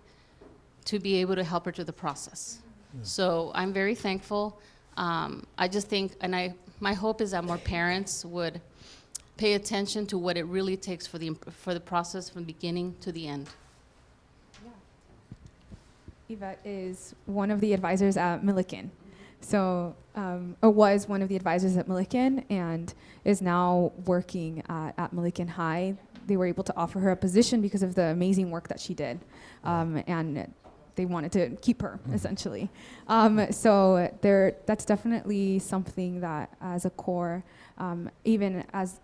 to be able to help her through the process. So I'm very thankful. I just think, and my hope is that more parents would pay attention to what it really takes for the process from beginning to the end. Yvette is one of the advisors at Millikan. So, or was one of the advisors at Millikan and is now working at Millikan High. They were able to offer her a position because of the amazing work that she did. And they wanted to keep her, essentially. So that's definitely something that as a core, even as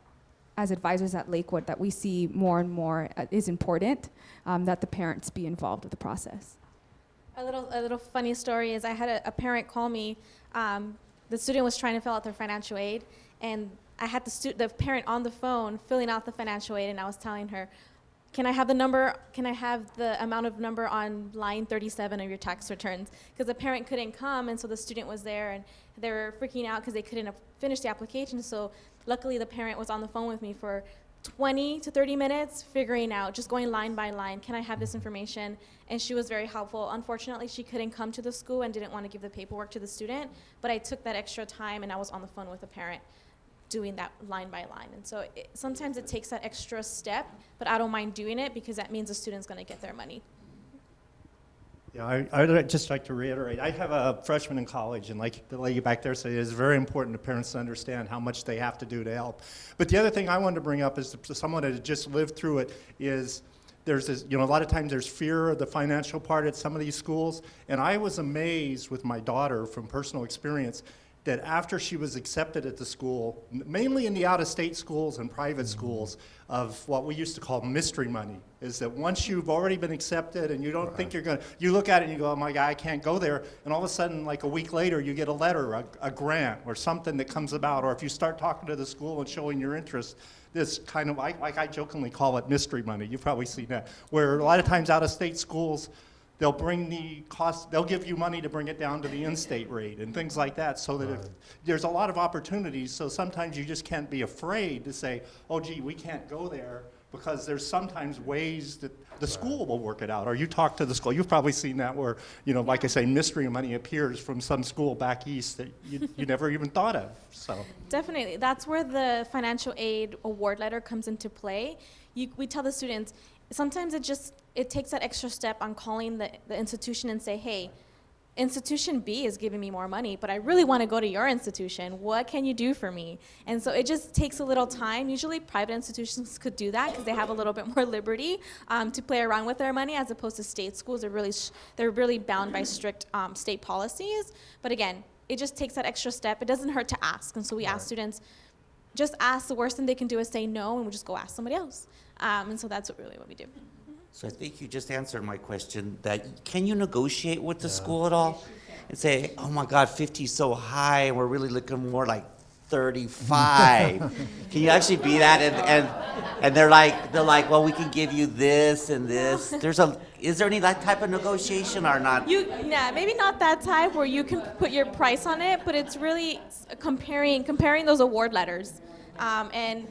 advisors at Lakewood, that we see more and more is important, that the parents be involved with the process. A little funny story is I had a parent call me. The student was trying to fill out their financial aid, and I had the parent on the phone filling out the financial aid, and I was telling her, can I have the number, can I have the amount of number on line 37 of your tax returns? Because the parent couldn't come, and so the student was there, and they were freaking out because they couldn't finish the application. So luckily the parent was on the phone with me for 20 to 30 minutes figuring out, just going line by line, can I have this information? And she was very helpful. Unfortunately, she couldn't come to the school and didn't want to give the paperwork to the student, but I took that extra time and I was on the phone with the parent doing that line by line. And so sometimes it takes that extra step, but I don't mind doing it because that means the student's going to get their money. Yeah, I'd just like to reiterate, I have a freshman in college, and like the lady back there said, it's very important to parents to understand how much they have to do to help. But the other thing I wanted to bring up is to someone that had just lived through it is there's this, a lot of times there's fear of the financial part at some of these schools, and I was amazed with my daughter from personal experience that after she was accepted at the school, mainly in the out-of-state schools and private schools, of what we used to call mystery money, is that once you've already been accepted and you don't think you're going to, you look at it and you go, oh my God, I can't go there, and all of a sudden, like a week later, you get a letter, a grant, or something that comes about, or if you start talking to the school and showing your interest, this kind of, like I jokingly call it mystery money, you've probably seen that, where a lot of times out-of-state schools, they'll bring the cost, they'll give you money to bring it down to the in-state rate and things like that, so that if there's a lot of opportunities, so sometimes you just can't be afraid to say, oh gee, we can't go there, because there's sometimes ways that the school will work it out, or you talk to the school. You've probably seen that where, like I say, mystery money appears from some school back east that you never even thought of, so. Definitely, that's where the financial aid award letter comes into play. We tell the students, sometimes it takes that extra step on calling the institution and say, hey, institution B is giving me more money, but I really want to go to your institution. What can you do for me? And so it just takes a little time. Usually private institutions could do that because they have a little bit more liberty to play around with their money, as opposed to state schools. They're really bound by strict state policies. But again, it just takes that extra step. It doesn't hurt to ask. And so we ask students, just ask. The worst thing they can do is say no, and we'll just go ask somebody else. And so that's really what we do. So I think you just answered my question, that can you negotiate with the school at all? And say, oh my God, 50 is so high, and we're really looking more like 35. Can you actually be that? And they're like, well, we can give you this and this. Is there any that type of negotiation or not? Maybe not that type where you can put your price on it, but it's really comparing those award letters. And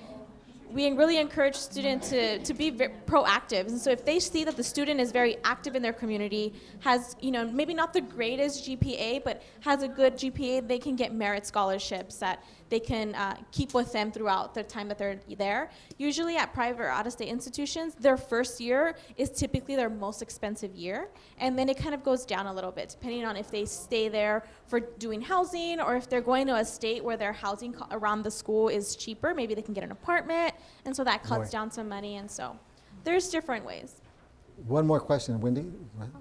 we really encourage students to be proactive. And so if they see that the student is very active in their community, has, maybe not the greatest GPA, but has a good GPA, they can get merit scholarships that they can keep with them throughout the time that they're there. Usually at private or out-of-state institutions, their first year is typically their most expensive year. And then it kind of goes down a little bit, depending on if they stay there for doing housing, or if they're going to a state where their housing around the school is cheaper, maybe they can get an apartment. And so that cuts down some money. And so there's different ways. One more question, Wendy. Go ahead.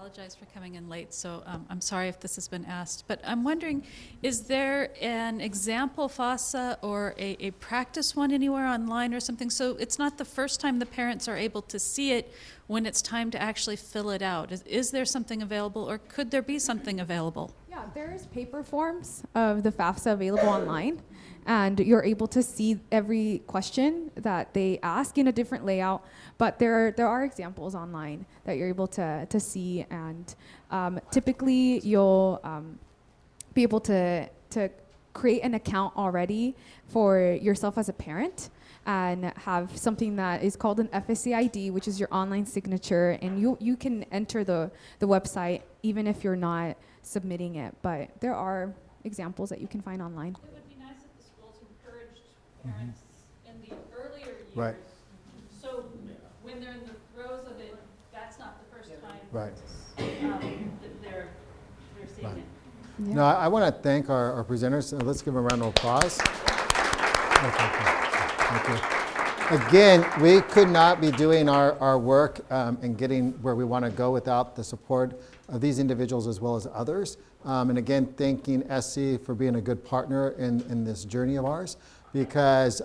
apologize for coming in late, so I'm sorry if this has been asked. But I'm wondering, is there an example FASA or a practice one anywhere online or something? So it's not the first time the parents are able to see it when it's time to actually fill it out. Is there something available, or could there be something available? Yeah, there's paper forms of the FAFSA available online, and you're able to see every question that they ask in a different layout. But there are examples online that you're able to see, and typically you'll be able to create an account already for yourself as a parent, and have something that is called an FSA ID, which is your online signature, and you can enter the website even if you're not submitting it. But there are examples that you can find online. It would be nice if the schools encouraged parents in the earlier years. Right. So when they're in the throes of it, that's not the first time Right. that they're seeing Right. it. Yeah. No, I want to thank our presenters. Let's give them a round of applause. Thank you. Again, we could not be doing our work and getting where we want to go without the support of these individuals as well as others. And again, thanking SC for being a good partner in this journey of ours, because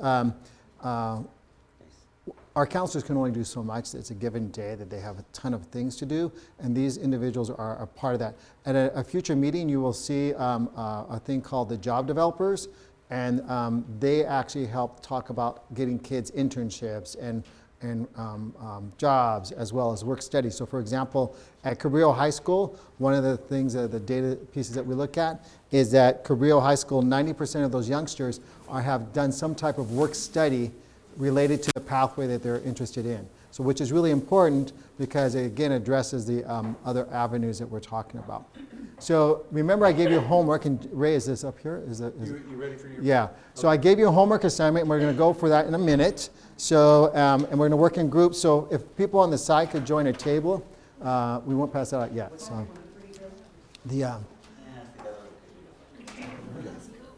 our counselors can only do so much. It's a given day that they have a ton of things to do, and these individuals are a part of that. At a future meeting, you will see a thing called the job developers, and they actually help talk about getting kids internships and jobs as well as work studies. So for example, at Cabrillo High School, one of the things, the data pieces that we look at is that Cabrillo High School, 90% of those youngsters have done some type of work study related to the pathway that they're interested in. So which is really important because it again addresses the other avenues that we're talking about. So remember I gave you homework, and Ray, is this up here? You ready for your? Yeah, so I gave you a homework assignment, and we're gonna go for that in a minute. So, and we're gonna work in groups, so if people on the side could join a table, we won't pass that out yet, so.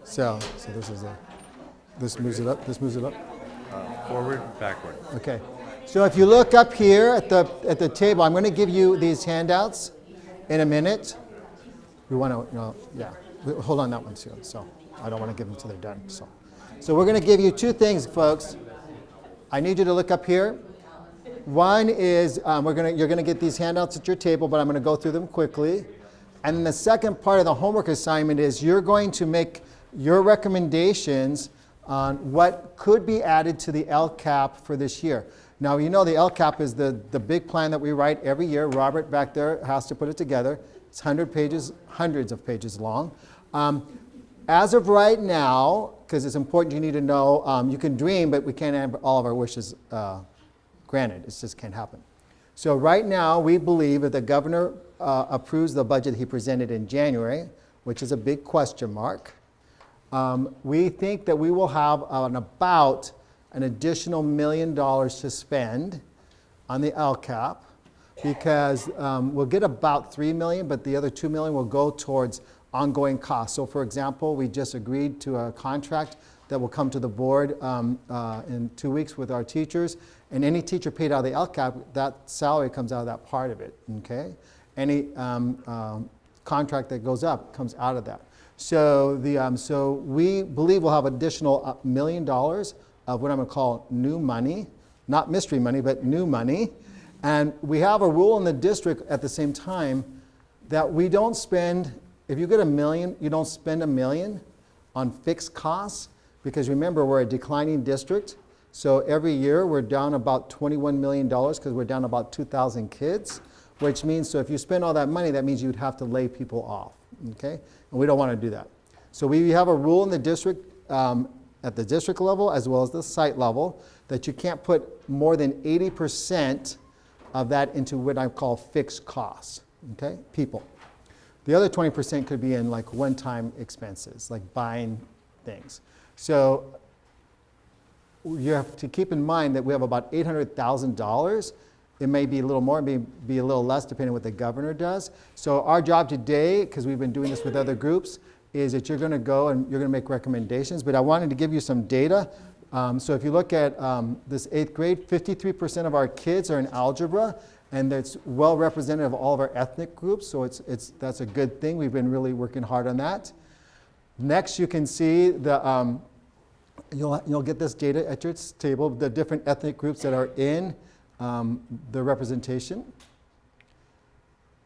So this is this moves it up, this moves it up. Forward, backward. Okay, so if you look up here at the table, I'm going to give you these handouts in a minute. We want to, hold on that one too. So I don't want to give them till they're done. So we're going to give you two things, folks. I need you to look up here. One is you're going to get these handouts at your table, but I'm going to go through them quickly. And then the second part of the homework assignment is you're going to make your recommendations on what could be added to the LCAP for this year. Now, you know the LCAP is the big plan that we write every year. Robert back there has to put it together. It's 100 pages, hundreds of pages long. As of right now, because it's important, you need to know, you can dream, but we can't have all of our wishes granted. It just can't happen. So right now, we believe that the governor approves the budget he presented in January, which is a big question mark. We think that we will have about an additional $1 million to spend on the LCAP, because we'll get about $3 million, but the other $2 million will go towards ongoing costs. So for example, we just agreed to a contract that will come to the board in 2 weeks with our teachers, and any teacher paid out of the LCAP, that salary comes out of that part of it, okay? Any contract that goes up comes out of that. So so we believe we'll have additional $1 million of what I'm going to call new money, not mystery money, but new money. And we have a rule in the district at the same time that we don't spend, if you get $1 million, you don't spend $1 million on fixed costs, because remember, we're a declining district. So every year we're down about $21 million because we're down about 2,000 kids, which means, so if you spend all that money, that means you'd have to lay people off, okay? And we don't want to do that. So we have a rule in the district, at the district level as well as the site level, that you can't put more than 80% of that into what I call fixed costs, okay, people. The other 20% could be in like one-time expenses, like buying things. So you have to keep in mind that we have about $800,000. It may be a little more, it may be a little less, depending on what the governor does. So our job today, because we've been doing this with other groups, is that you're going to go and you're going to make recommendations. But I wanted to give you some data So if you look at this 8th grade, 53% of our kids are in algebra, and that's well representative of all of our ethnic groups, so that's a good thing. We've been really working hard on that. Next, you can see the, you'll get this data at your table, the different ethnic groups that are in the representation.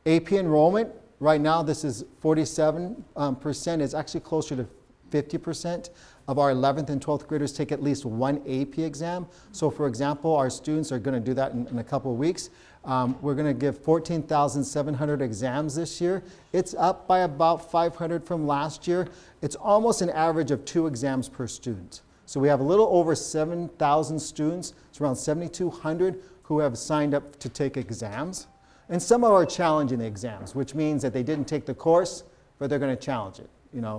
AP enrollment, right now this is 47%. It's actually closer to 50% of our 11th and 12th graders take at least one AP exam. So for example, our students are going to do that in a couple of weeks. We're going to give 14,700 exams this year. It's up by about 500 from last year. It's almost an average of 2 exams per student. So we have a little over 7,000 students. It's around 7,200 who have signed up to take exams. And some of them are challenging the exams, which means that they didn't take the course, but they're going to challenge it,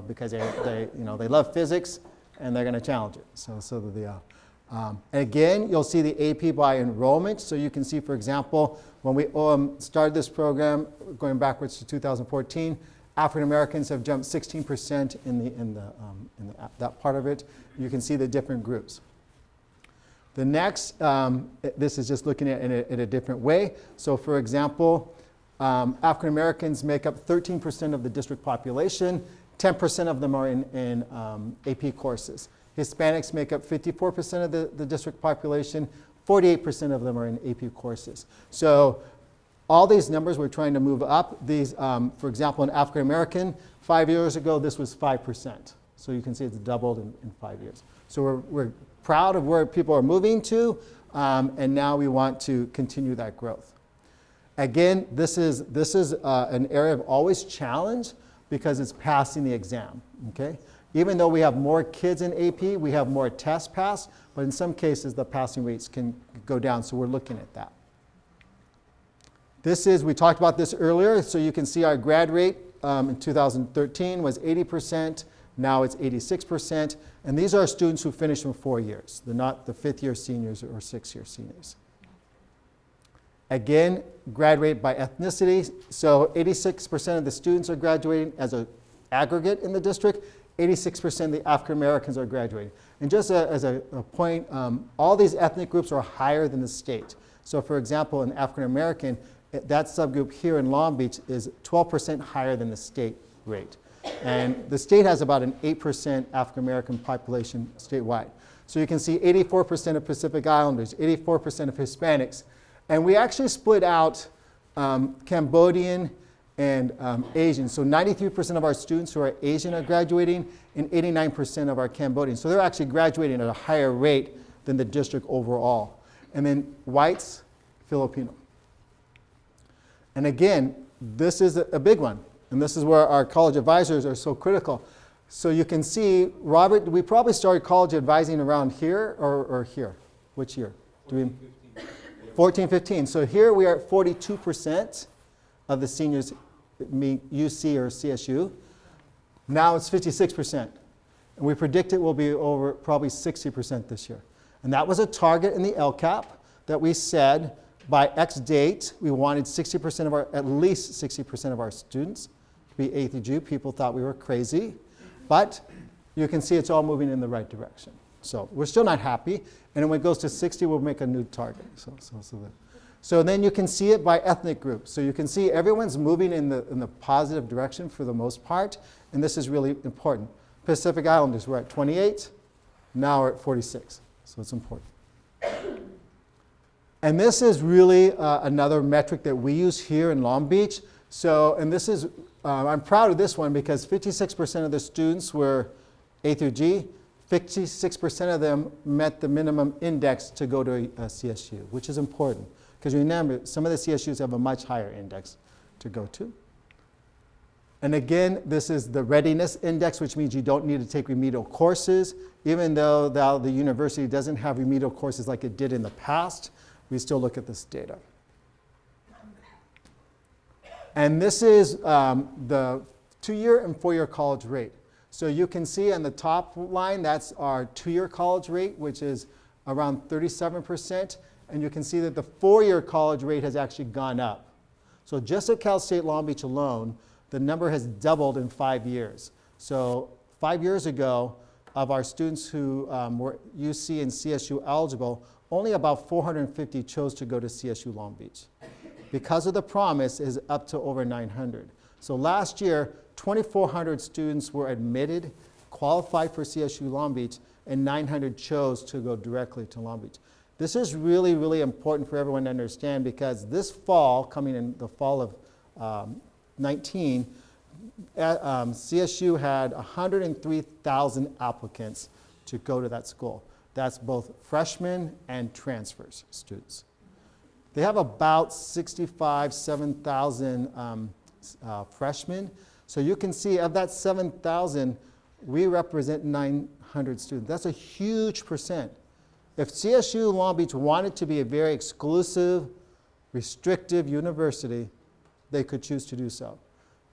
because they love physics and they're going to challenge it. Again, you'll see the AP by enrollment. So you can see, for example, when we started this program, going backwards to 2014, African Americans have jumped 16% in that part of it. You can see the different groups. The next, this is just looking at it in a different way. So for example, African Americans make up 13% of the district population. 10% of them are in AP courses. Hispanics make up 54% of the district population. 48% of them are in AP courses. So all these numbers we're trying to move up. These, for example, in African American, 5 years ago, this was 5%. So you can see it's doubled in 5 years. So we're proud of where people are moving to, and now we want to continue that growth. Again, this is an area of always challenge because it's passing the exam, okay? Even though we have more kids in AP, we have more tests passed, but in some cases the passing rates can go down, so we're looking at that. We talked about this earlier, so you can see our grad rate in 2013 was 80%, now it's 86%, and these are students who finished in 4 years. They're not the 5th year seniors or 6th year seniors. Again, grad rate by ethnicity, so 86% of the students are graduating as an aggregate in the district, 86% of the African Americans are graduating. And just as a point, all these ethnic groups are higher than the state. So for example, in African American, that subgroup here in Long Beach is 12% higher than the state rate. And the state has about an 8% African American population statewide. So you can see 84% of Pacific Islanders, 84% of Hispanics. And we actually split out Cambodian and Asian. So 93% of our students who are Asian are graduating, and 89% of our Cambodians. So they're actually graduating at a higher rate than the district overall. And then whites, Filipino. And again, this is a big one. And this is where our college advisors are so critical. So you can see, Robert, we probably started college advising around here or here? Which year? 14, 15. So here we are at 42% of the seniors meet UC or CSU. Now it's 56%. And we predict it will be over probably 60% this year. And that was a target in the LCAP that we said by X date, we wanted 60% of at least 60% of our students to be A through G. People thought we were crazy, but you can see it's all moving in the right direction. So we're still not happy, and when it goes to 60, we'll make a new target. So then you can see it by ethnic group. So you can see everyone's moving in the positive direction for the most part, and this is really important. Pacific Islanders, we're at 28, now we're at 46, so it's important. And this is really another metric that we use here in Long Beach. So, and this is, I'm proud of this one because 56% of the students were A through G. 56% of them met the minimum index to go to a CSU, which is important. Because remember, some of the CSUs have a much higher index to go to. And again, this is the readiness index, which means you don't need to take remedial courses. Even though the university doesn't have remedial courses like it did in the past, we still look at this data. And this is the 2-year and 4-year college rate. So you can see on the top line, that's our 2-year college rate, which is around 37%. And you can see that the 4-year college rate has actually gone up. So just at Cal State Long Beach alone, the number has doubled in 5 years. So 5 years ago, of our students who were UC and CSU eligible, only about 450 chose to go to CSU Long Beach. Because of the promise, is up to over 900. So last year, 2,400 students were admitted, qualified for CSU Long Beach, and 900 chose to go directly to Long Beach. This is really, really important for everyone to understand, because this fall, coming in the fall of 19, CSU had 103,000 applicants to go to that school. That's both freshmen and transfers students. They have about 7,000 freshmen. So you can see of that 7,000, we represent 900 students. That's a huge percent. If CSU Long Beach wanted to be a very exclusive, restrictive university, they could choose to do so.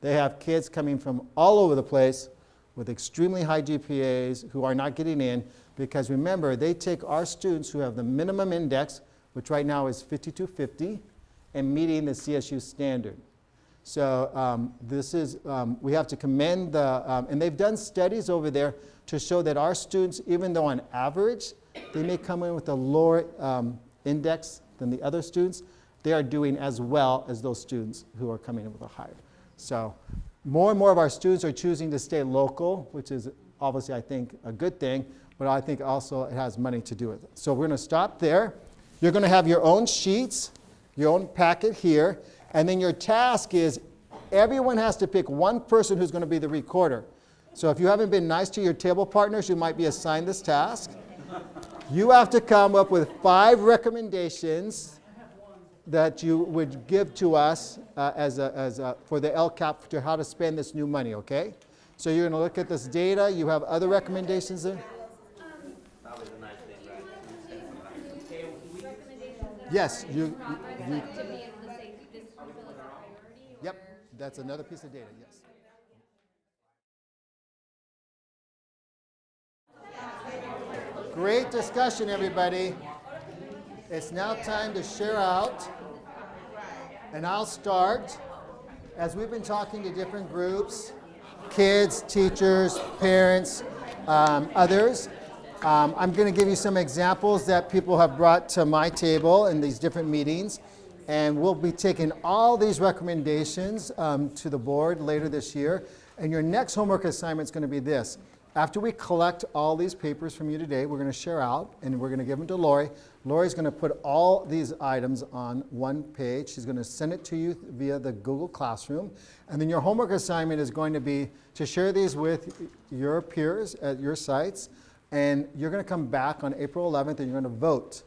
They have kids coming from all over the place with extremely high GPAs who are not getting in, because remember, they take our students who have the minimum index, which right now is 5250, and meeting the CSU standard. So we have to commend and they've done studies over there to show that our students, even though on average, they may come in with a lower index than the other students, they are doing as well as those students who are coming in with a higher. So more and more of our students are choosing to stay local, which is obviously, I think, a good thing, but I think also it has money to do with it. So we're going to stop there. You're going to have your own sheets, your own packet here, and then your task is everyone has to pick one person who's going to be the recorder. So if you haven't been nice to your table partners, you might be assigned this task. You have to come up with 5 recommendations that you would give to us for the LCAP to how to spend this new money, okay? So you're going to look at this data. You have other recommendations there? Yes. Yep, that's another piece of data, yes. Great discussion, everybody. It's now time to share out, and I'll start. As we've been talking to different groups, kids, teachers, parents, others, I'm going to give you some examples that people have brought to my table in these different meetings, and we'll be taking all these recommendations to the board later this year. And your next homework assignment is going to be this. After we collect all these papers from you today, we're going to share out, and we're going to give them to Lori. Lori's going to put all these items on one page. She's going to send it to you via the Google Classroom. And then your homework assignment is going to be to share these with your peers at your sites. And you're going to come back on April 11th, and you're going to vote.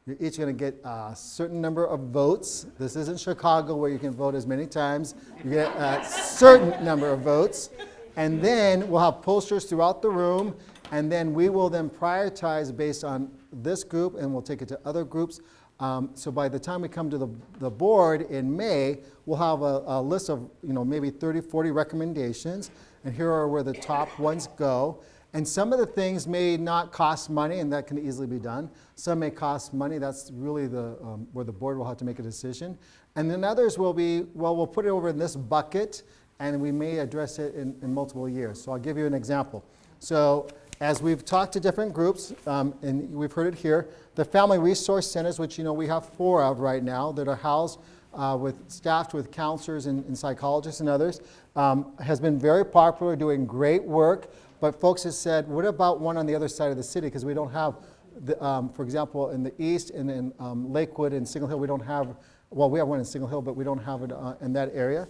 You're each going to get a certain number of votes. This isn't Chicago where you can vote as many times. You get a certain number of votes. And then we'll have posters throughout the room, and then we will then prioritize based on this group, and we'll take it to other groups. So by the time we come to the board in May, we'll have a list of maybe 30, 40 recommendations, and here are where the top ones go. And some of the things may not cost money, and that can easily be done. Some may cost money. That's really where the board will have to make a decision. And then others will be, well, we'll put it over in this bucket, and we may address it in multiple years. So I'll give you an example. So as we've talked to different groups, and we've heard it here, the Family Resource Centers, which we have 4 of right now that are housed staffed with counselors and psychologists and others, has been very popular, doing great work. But folks have said, what about one on the other side of the city? Because we don't have, for example, in the east and in Lakewood and Signal Hill, we don't have, well, we have one in Signal Hill, but we don't have it in that area.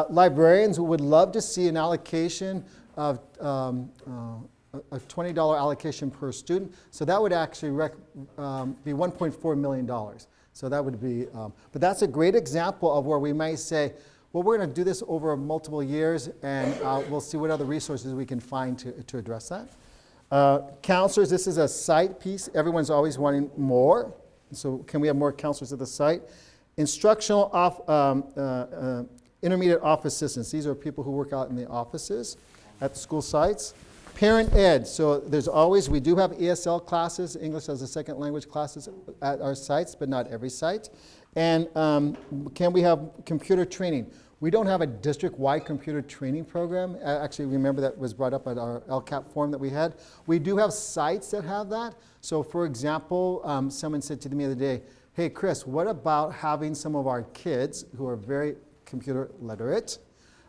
Librarians would love to see an allocation of a $20 allocation per student. So that would actually be $1.4 million. So that would be, but that's a great example of where we might say, well, we're going to do this over multiple years, and we'll see what other resources we can find to address that. Counselors, this is a site piece. Everyone's always wanting more. So can we have more counselors at the site? Instructional intermediate office assistants. These are people who work out in the offices at the school sites. Parent ed. So there's always, we do have ESL classes, English as a second language classes at our sites, but not every site. And can we have computer training? We don't have a district-wide computer training program. Actually, remember that was brought up at our LCAP forum that we had. We do have sites that have that. So for example, someone said to me the other day, hey Chris, what about having some of our kids who are very computer literate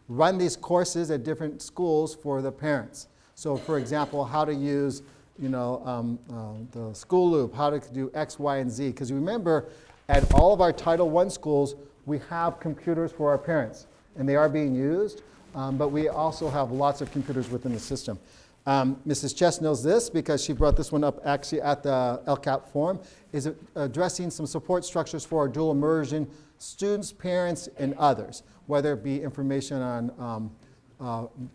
run these courses at different schools for the parents? So for example, how to use the school loop, how to do X, Y, and Z. Because remember, at all of our Title I schools, we have computers for our parents, and they are being used, but we also have lots of computers within the system. Mrs. Chess knows this because she brought this one up actually at the LCAP forum, is addressing some support structures for our dual immersion students, parents, and others, whether it be information on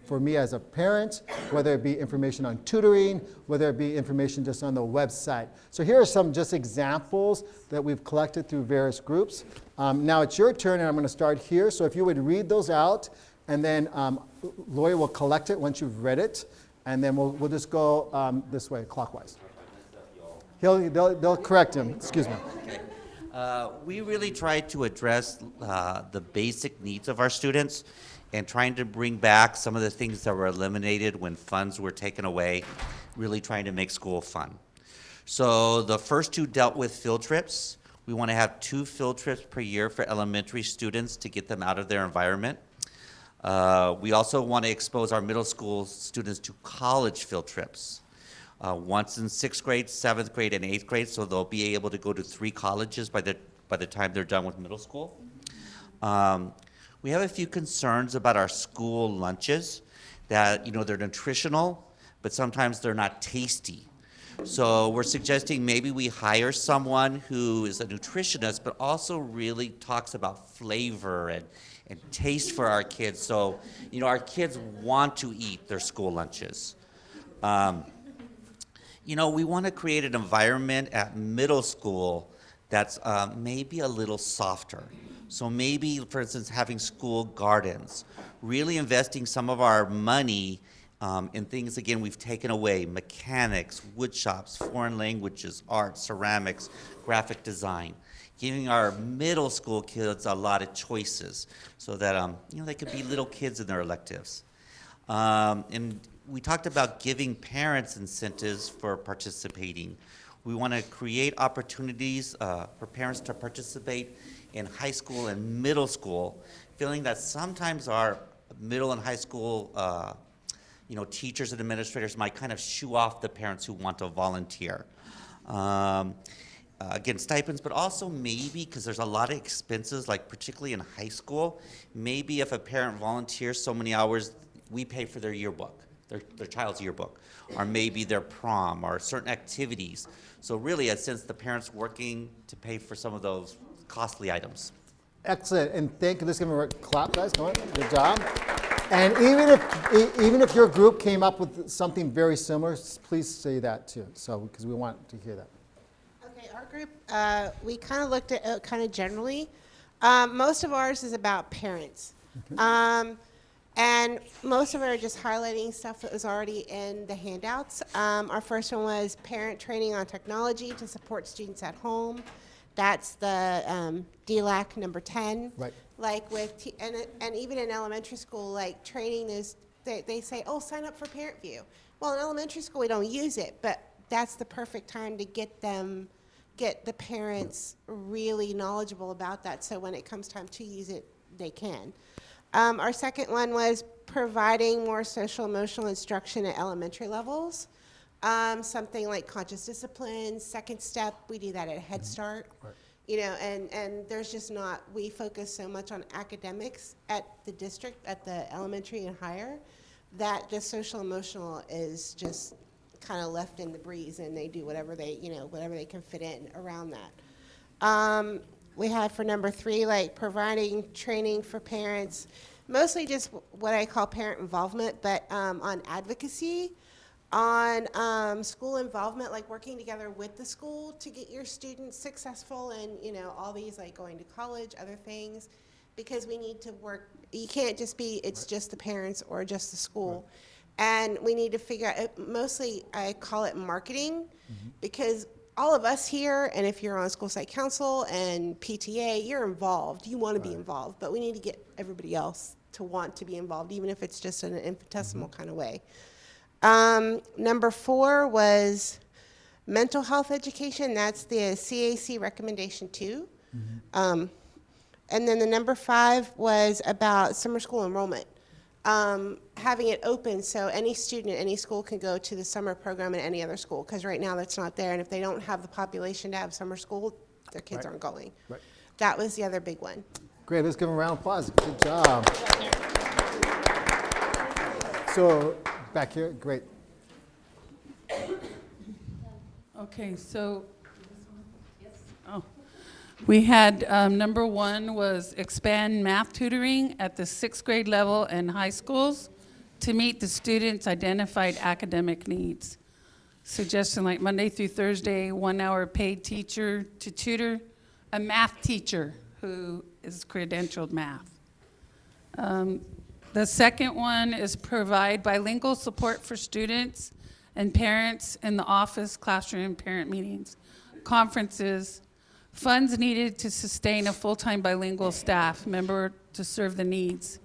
for me as a parent, whether it be information on tutoring, whether it be information just on the website. So here are some just examples that we've collected through various groups. Now it's your turn, and I'm going to start here. So if you would read those out, and then Lori will collect it once you've read it, and then we'll just go this way, clockwise. They'll correct him. Excuse me. Okay. We really try to address the basic needs of our students, and trying to bring back some of the things that were eliminated when funds were taken away, really trying to make school fun. So the first two dealt with field trips. We want to have 2 field trips per year for elementary students to get them out of their environment. We also want to expose our middle school students to college field trips. Once in 6th grade, 7th grade, and 8th grade, so they'll be able to go to 3 colleges by the time they're done with middle school. We have a few concerns about our school lunches, that they're nutritional, but sometimes they're not tasty. So we're suggesting maybe we hire someone who is a nutritionist, but also really talks about flavor and taste for our kids. So our kids want to eat their school lunches. We want to create an environment at middle school that's maybe a little softer. So maybe, for instance, having school gardens, really investing some of our money in things, again, we've taken away: mechanics, wood shops, foreign languages, art, ceramics, graphic design, giving our middle school kids a lot of choices so that they could be little kids in their electives. And we talked about giving parents incentives for participating. We want to create opportunities for parents to participate in high school and middle school, feeling that sometimes our middle and high school teachers and administrators might kind of shoo off the parents who want to volunteer. Again, stipends, but also maybe, because there's a lot of expenses, like particularly in high school, maybe if a parent volunteers so many hours, we pay for their yearbook, their child's yearbook, or maybe their prom, or certain activities. So really, since the parent's working to pay for some of those costly items. Excellent, and thank you. Let's give them a clap, guys. Come on, good job. And even if your group came up with something very similar, please say that too. So because we want to hear that. Okay, our group, we kind of looked at it kind of generally. Most of ours is about parents. And most of it are just highlighting stuff that was already in the handouts. Our first one was parent training on technology to support students at home. That's the DLAC number 10. Right. Like with, and even in elementary school, like training is, they say, oh, sign up for Parent View. Well, in elementary school, we don't use it, but that's the perfect time to get the parents really knowledgeable about that, so when it comes time to use it, they can. Our second one was providing more social emotional instruction at elementary levels. Something like conscious discipline, second step, we do that at Head Start. Right. And there's just not, we focus so much on academics at the district, at the elementary and higher, that the social emotional is just kind of left in the breeze, and they do whatever they can fit in around that. We had for number 3, like providing training for parents, mostly just what I call parent involvement, but on advocacy, on school involvement, like working together with the school to get your students successful and, all these, like going to college, other things, because we need to work. You can't just be, it's just the parents or just the school. Right. And we need to figure out, mostly I call it marketing, because all of us here, and if you're on school site council and PTA, you're involved. You want to be involved, but we need to get everybody else to want to be involved, even if it's just in an infinitesimal kind of way. Number 4 was mental health education. That's the CAC recommendation 2. And then the number 5 was about summer school enrollment. Having it open so any student at any school can go to the summer program in any other school, because right now that's not there, and if they don't have the population to have summer school, their kids aren't going. Right. That was the other big one. Great, let's give them a round of applause. Good job. So, back here, great. Okay, so, we had number 1 was expand math tutoring at the 6th grade level in high schools to meet the students' identified academic needs. Suggestion like Monday through Thursday, 1 hour paid teacher to tutor a math teacher who is credentialed math. The second one is provide bilingual support for students and parents in the office, classroom, parent meetings, conferences, funds needed to sustain a full-time bilingual staff member to serve the needs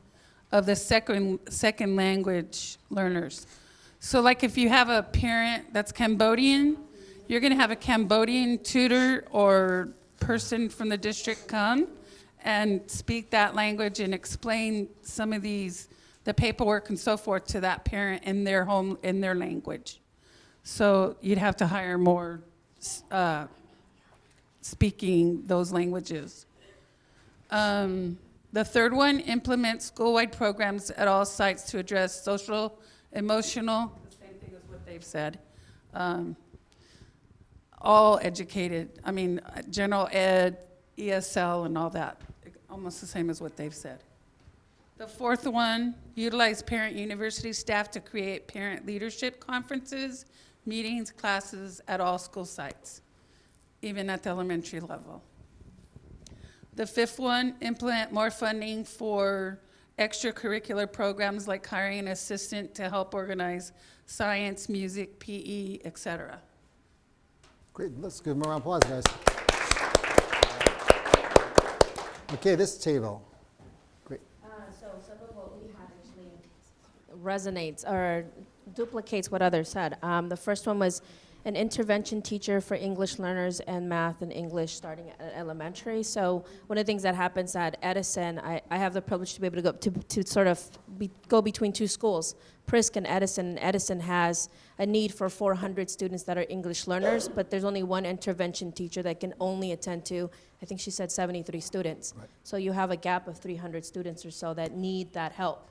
of the second language learners. So like if you have a parent that's Cambodian, you're gonna have a Cambodian tutor or person from the district come and speak that language and explain some of these, the paperwork and so forth to that parent in their home, in their language. So you'd have to hire more speaking those languages. The third one, implement school-wide programs at all sites to address social, emotional, the same thing as what they've said. All educated, I mean, general ed, ESL and all that, almost the same as what they've said. The fourth one, utilize parent university staff to create parent leadership conferences, meetings, classes at all school sites, even at the elementary level. The fifth one, implement more funding for extracurricular programs like hiring an assistant to help organize science, music, PE, etc. Great, let's give them a round of applause, guys. Okay, this table. Great. So some of what we have actually resonates or duplicates what others said. The first one was an intervention teacher for English learners and math and English starting at elementary. So one of the things that happens at Edison, I have the privilege to be able to go to sort of go between two schools, Prisk and Edison. Edison has a need for 400 students that are English learners, but there's only one intervention teacher that can only attend to, I think she said 73 students. Right. So you have a gap of 300 students or so that need that help.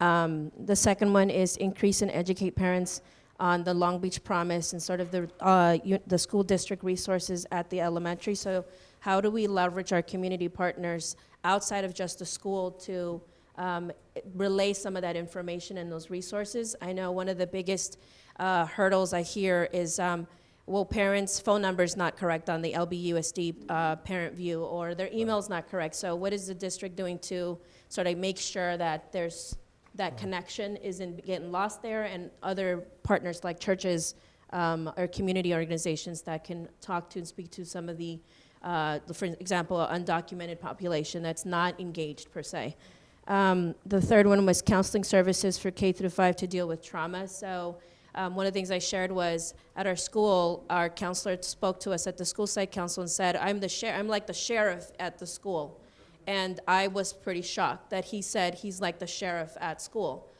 The second one is increase and educate parents on the Long Beach Promise and sort of the school district resources at the elementary. So how do we leverage our community partners outside of just the school to relay some of that information and those resources? I know one of the biggest hurdles I hear is, well, parents' phone number's not correct on the LBUSD parent view, or their email's not correct. So what is the district doing to sort of make sure that there's that connection isn't getting lost there, and other partners like churches or community organizations that can talk to and speak to some of the for example, undocumented population that's not engaged per se. The third one was counseling services for K through 5 to deal with trauma. So one of the things I shared was at our school, our counselor spoke to us at the school site council and said, I'm like the sheriff at the school. And I was pretty shocked that he said he's like the sheriff at school.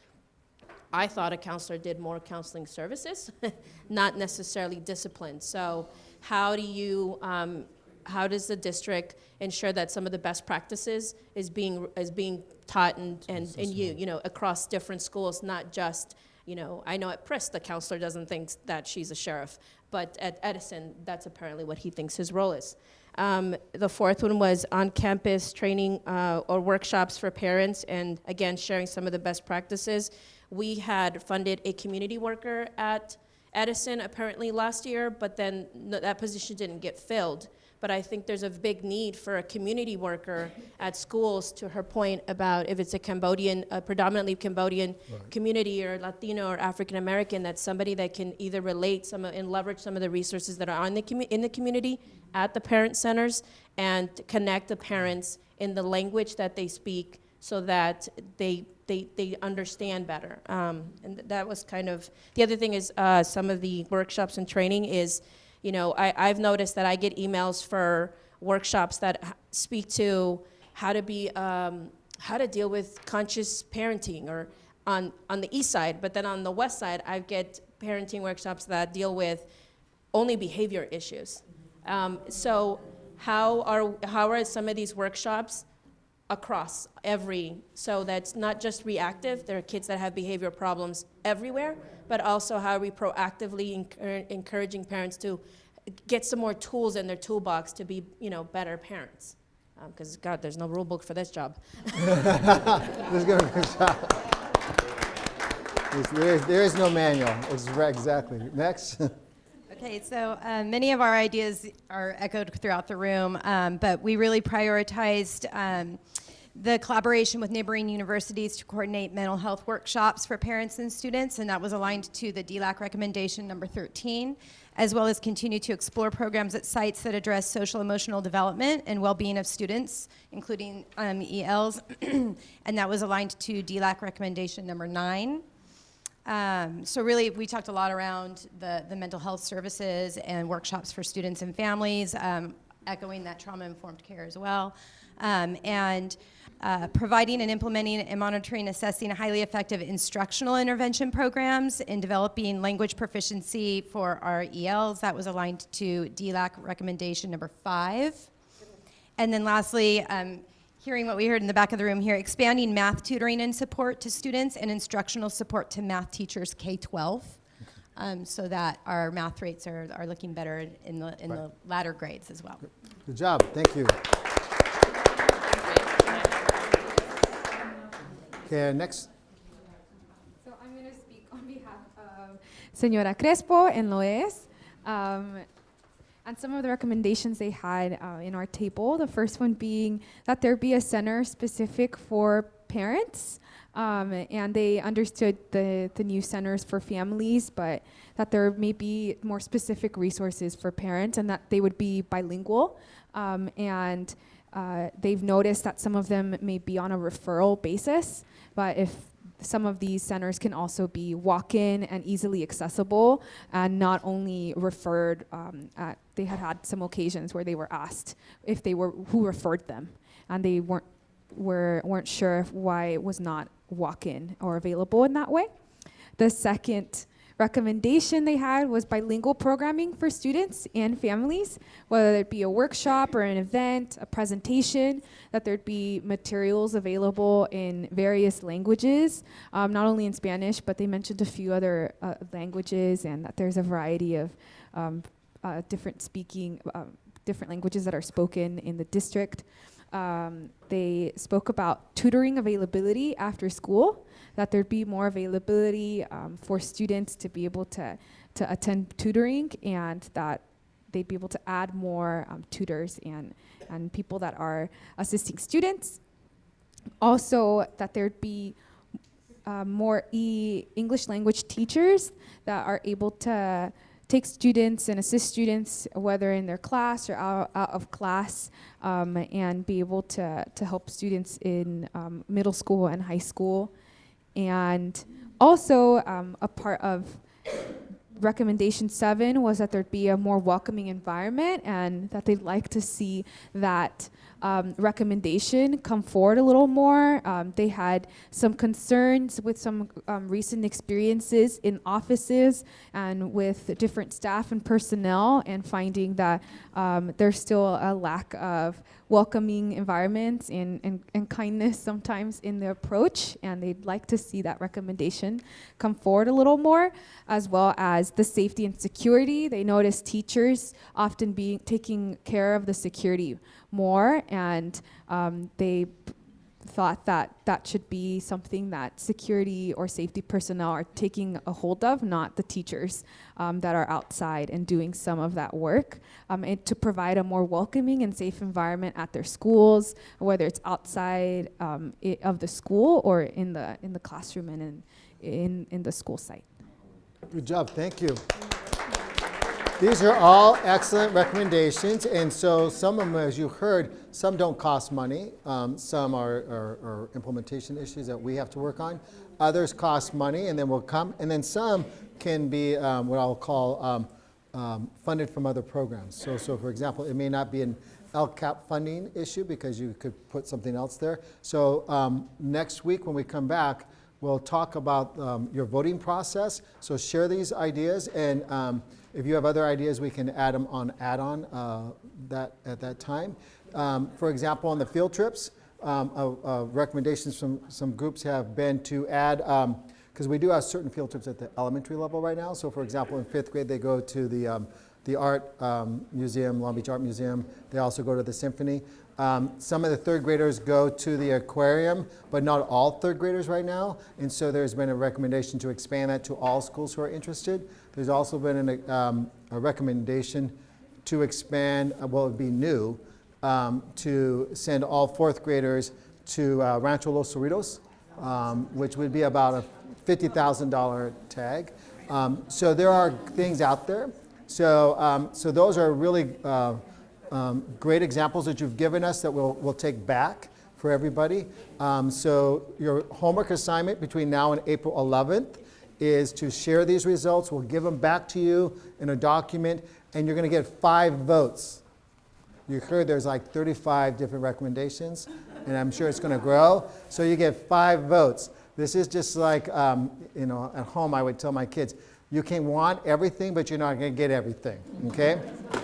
I thought a counselor did more counseling services, not necessarily discipline. So how how does the district ensure that some of the best practices is being taught and you know, across different schools, not just, you know, I know at Prisk the counselor doesn't think that she's a sheriff, but at Edison, that's apparently what he thinks his role is. The fourth one was on-campus training or workshops for parents, and again, sharing some of the best practices. We had funded a community worker at Edison apparently last year, but then that position didn't get filled. But I think there's a big need for a community worker at schools, to her point about if it's a predominantly Cambodian community or Latino or African American, that's somebody that can either relate and leverage some of the resources that are in the community at the parent centers and connect the parents in the language that they speak so that they understand better. And that was kind of, the other thing is some of the workshops and training is, I've noticed that I get emails for workshops that speak to how to deal with conscious parenting, or on the east side, but then on the west side, I get parenting workshops that deal with only behavior issues. So how are some of these workshops across so that's not just reactive, there are kids that have behavior problems everywhere, but also how are we proactively encouraging parents to get some more tools in their toolbox to be, better parents. Because, God, there's no rule book for this job. There's gonna be a job. There is no manual. Exactly. Next. Okay, so many of our ideas are echoed throughout the room, but we really prioritized the collaboration with neighboring universities to coordinate mental health workshops for parents and students, and that was aligned to the DLAC recommendation number 13, as well as continue to explore programs at sites that address social emotional development and well-being of students, including ELs, and that was aligned to DLAC recommendation number 9. So really, we talked a lot around the mental health services and workshops for students and families, echoing that trauma-informed care as well, and providing and implementing and monitoring, assessing highly effective instructional intervention programs and developing language proficiency for our ELs. That was aligned to DLAC recommendation number 5. And then lastly, hearing what we heard in the back of the room here, expanding math tutoring and support to students and instructional support to math teachers K-12, so that our math rates are looking better in the latter grades as well. Good job. Thank you. Okay, next. So I'm going to speak on behalf of Señora Crespo and Loes. And some of the recommendations they had in our table, the first one being that there be a center specific for parents, and they understood the new centers for families, but that there may be more specific resources for parents and that they would be bilingual. And they've noticed that some of them may be on a referral basis, but if some of these centers can also be walk-in and easily accessible, and not only referred. They had some occasions where they were asked if they were who referred them, and they weren't sure why it was not walk-in or available in that way. The second recommendation they had was bilingual programming for students and families, whether it be a workshop or an event, a presentation, that there'd be materials available in various languages, not only in Spanish, but they mentioned a few other languages, and that there's a variety of different languages that are spoken in the district. They spoke about tutoring availability after school, that there'd be more availability for students to be able to attend tutoring, and that they'd be able to add more tutors and people that are assisting students. Also, that there'd be more English language teachers that are able to take students and assist students, whether in their class or out of class, and be able to help students in middle school and high school. And also, a part of recommendation 7 was that there'd be a more welcoming environment, and that they'd like to see that recommendation come forward a little more. They had some concerns with some recent experiences in offices and with different staff and personnel, and finding that there's still a lack of welcoming environments and kindness sometimes in the approach, and they'd like to see that recommendation come forward a little more, as well as the safety and security. They noticed teachers often taking care of the security more, and they thought that that should be something that security or safety personnel are taking a hold of, not the teachers that are outside and doing some of that work, and to provide a more welcoming and safe environment at their schools, whether it's outside of the school or in the classroom and in the school site. Good job, thank you. These are all excellent recommendations, and so some of them, as you heard, some don't cost money. Some are implementation issues that we have to work on. Others cost money, and then will come, and then some can be what I'll call funded from other programs. So for example, it may not be an LCAP funding issue because you could put something else there. So next week when we come back, we'll talk about your voting process. So share these ideas, and if you have other ideas, we can add them on add-on at that time. For example, on the field trips, recommendations from some groups have been to add, because we do have certain field trips at the elementary level right now. So for example, in 5th grade, they go to the art museum, Long Beach Art Museum. They also go to the symphony. Some of the 3rd graders go to the aquarium, but not all 3rd graders right now. And so there's been a recommendation to expand that to all schools who are interested. There's also been a recommendation to expand, it would be new, to send all 4th graders to Rancho Los Cerritos, which would be about a $50,000 tag. So there are things out there. So those are really great examples that you've given us that we'll take back for everybody. So your homework assignment between now and April 11th is to share these results. We'll give them back to you in a document, and you're going to get 5 votes. You heard there's like 35 different recommendations, and I'm sure it's going to grow. So you get 5 votes. This is just like, at home I would tell my kids, you can want everything, but you're not going to get everything, okay?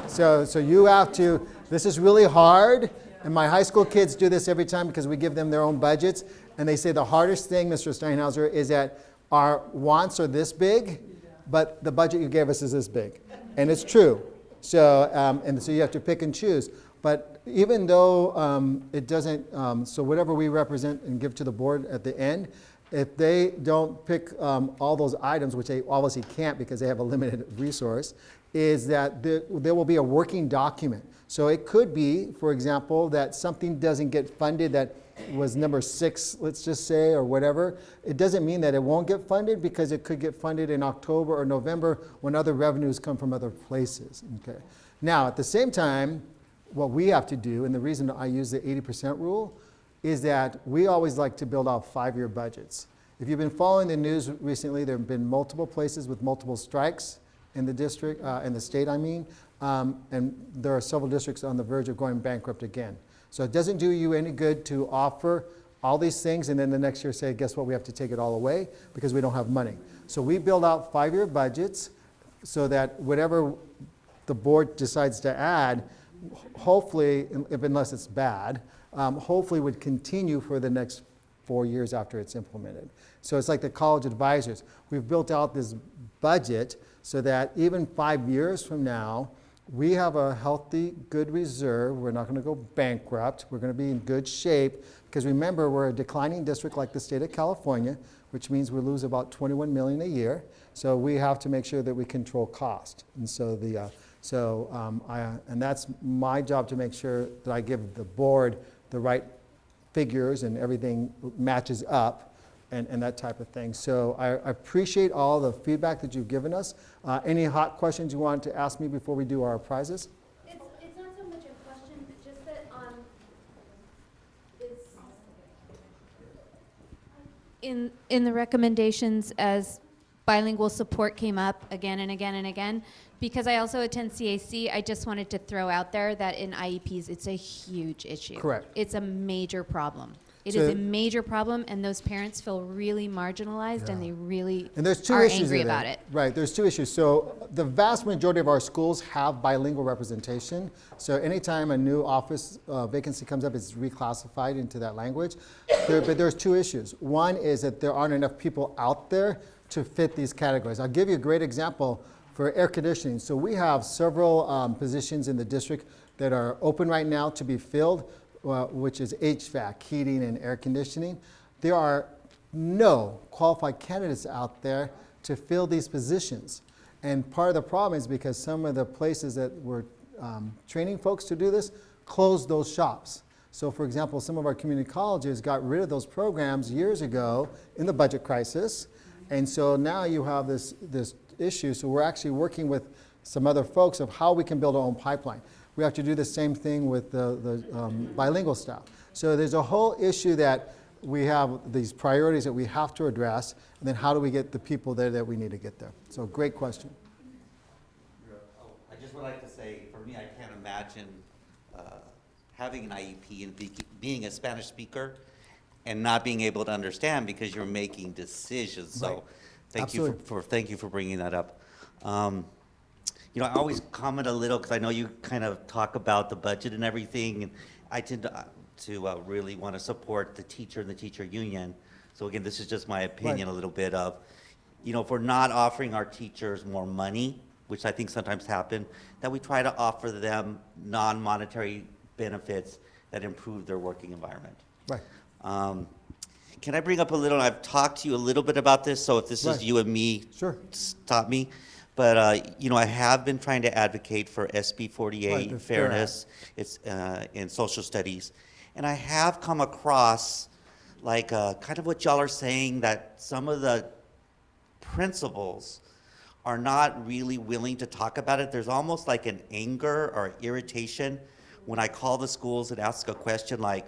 So you have to, this is really hard, and my high school kids do this every time because we give them their own budgets, and they say the hardest thing, Mr. Steinhauser, is that our wants are this big, but the budget you gave us is this big. And it's true. So, and so you have to pick and choose. But even though it doesn't, so whatever we represent and give to the board at the end, if they don't pick all those items, which they obviously can't because they have a limited resource, is that there will be a working document. So it could be, for example, that something doesn't get funded that was number 6, let's just say, or whatever. It doesn't mean that it won't get funded because it could get funded in October or November when other revenues come from other places. Okay. Now, at the same time, what we have to do, and the reason I use the 80% rule, is that we always like to build out 5-year budgets. If you've been following the news recently, there have been multiple places with multiple strikes in the district, in the state, I mean, and there are several districts on the verge of going bankrupt again. So it doesn't do you any good to offer all these things and then the next year say, guess what, we have to take it all away because we don't have money. So we build out 5-year budgets so that whatever the board decides to add, hopefully, unless it's bad, hopefully would continue for the next 4 years after it's implemented. So it's like the college advisors. We've built out this budget so that even 5 years from now, we have a healthy, good reserve. We're not going to go bankrupt. We're going to be in good shape because remember, we're a declining district like the state of California, which means we lose about $21 million a year. So we have to make sure that we control cost. And so and that's my job to make sure that I give the board the right figures and everything matches up. And that type of thing. So I appreciate all the feedback that you've given us. Any hot questions you want to ask me before we do our prizes? It's not so much a question, but just that in the recommendations as bilingual support came up again and again and again, because I also attend CAC, I just wanted to throw out there that in IEPs, it's a huge issue. Correct. It's a major problem. It So- is a major problem, and those parents feel really marginalized, and they really And there's two are issues angry in about it. Right, there's 2 issues. So the vast majority of our schools have bilingual representation. So anytime a new office vacancy comes up, it's reclassified into that language. But there's 2 issues. One is that there aren't enough people out there to fit these categories. I'll give you a great example for air conditioning. So we have several positions in the district that are open right now to be filled. which is HVAC, heating and air conditioning. There are no qualified candidates out there to fill these positions. And part of the problem is because some of the places that were training folks to do this closed those shops. So for example, some of our community colleges got rid of those programs years ago in the budget crisis. And so now you have this issue. So we're actually working with some other folks of how we can build our own pipeline. We have to do the same thing with the bilingual staff. So there's a whole issue that we have these priorities that we have to address, and then how do we get the people there that we need to get there? So great question. I just would like to say, for me, I can't imagine having an IEP and being a Spanish speaker and not being able to understand because you're making decisions. So Right. thank you for bringing that up. You know, I always comment a little because I know you kind of talk about the budget and everything, and I tend to really want to support the teacher and the teacher union. So again, this is just my opinion a little bit of, you know, if we're not offering our teachers more money, which I think sometimes happen, that we try to offer them non-monetary benefits that improve their working environment. Right. Can I bring up a little, I've talked to you a little bit about this, so if this is you and me, sure, stop me. But, you know, I have been trying to advocate for SB 48, Right, the fairness, it's in social studies. And I have come across, like, kind of what y'all are saying, that some of the principals are not really willing to talk about it. There's almost like an anger or irritation when I call the schools and ask a question like,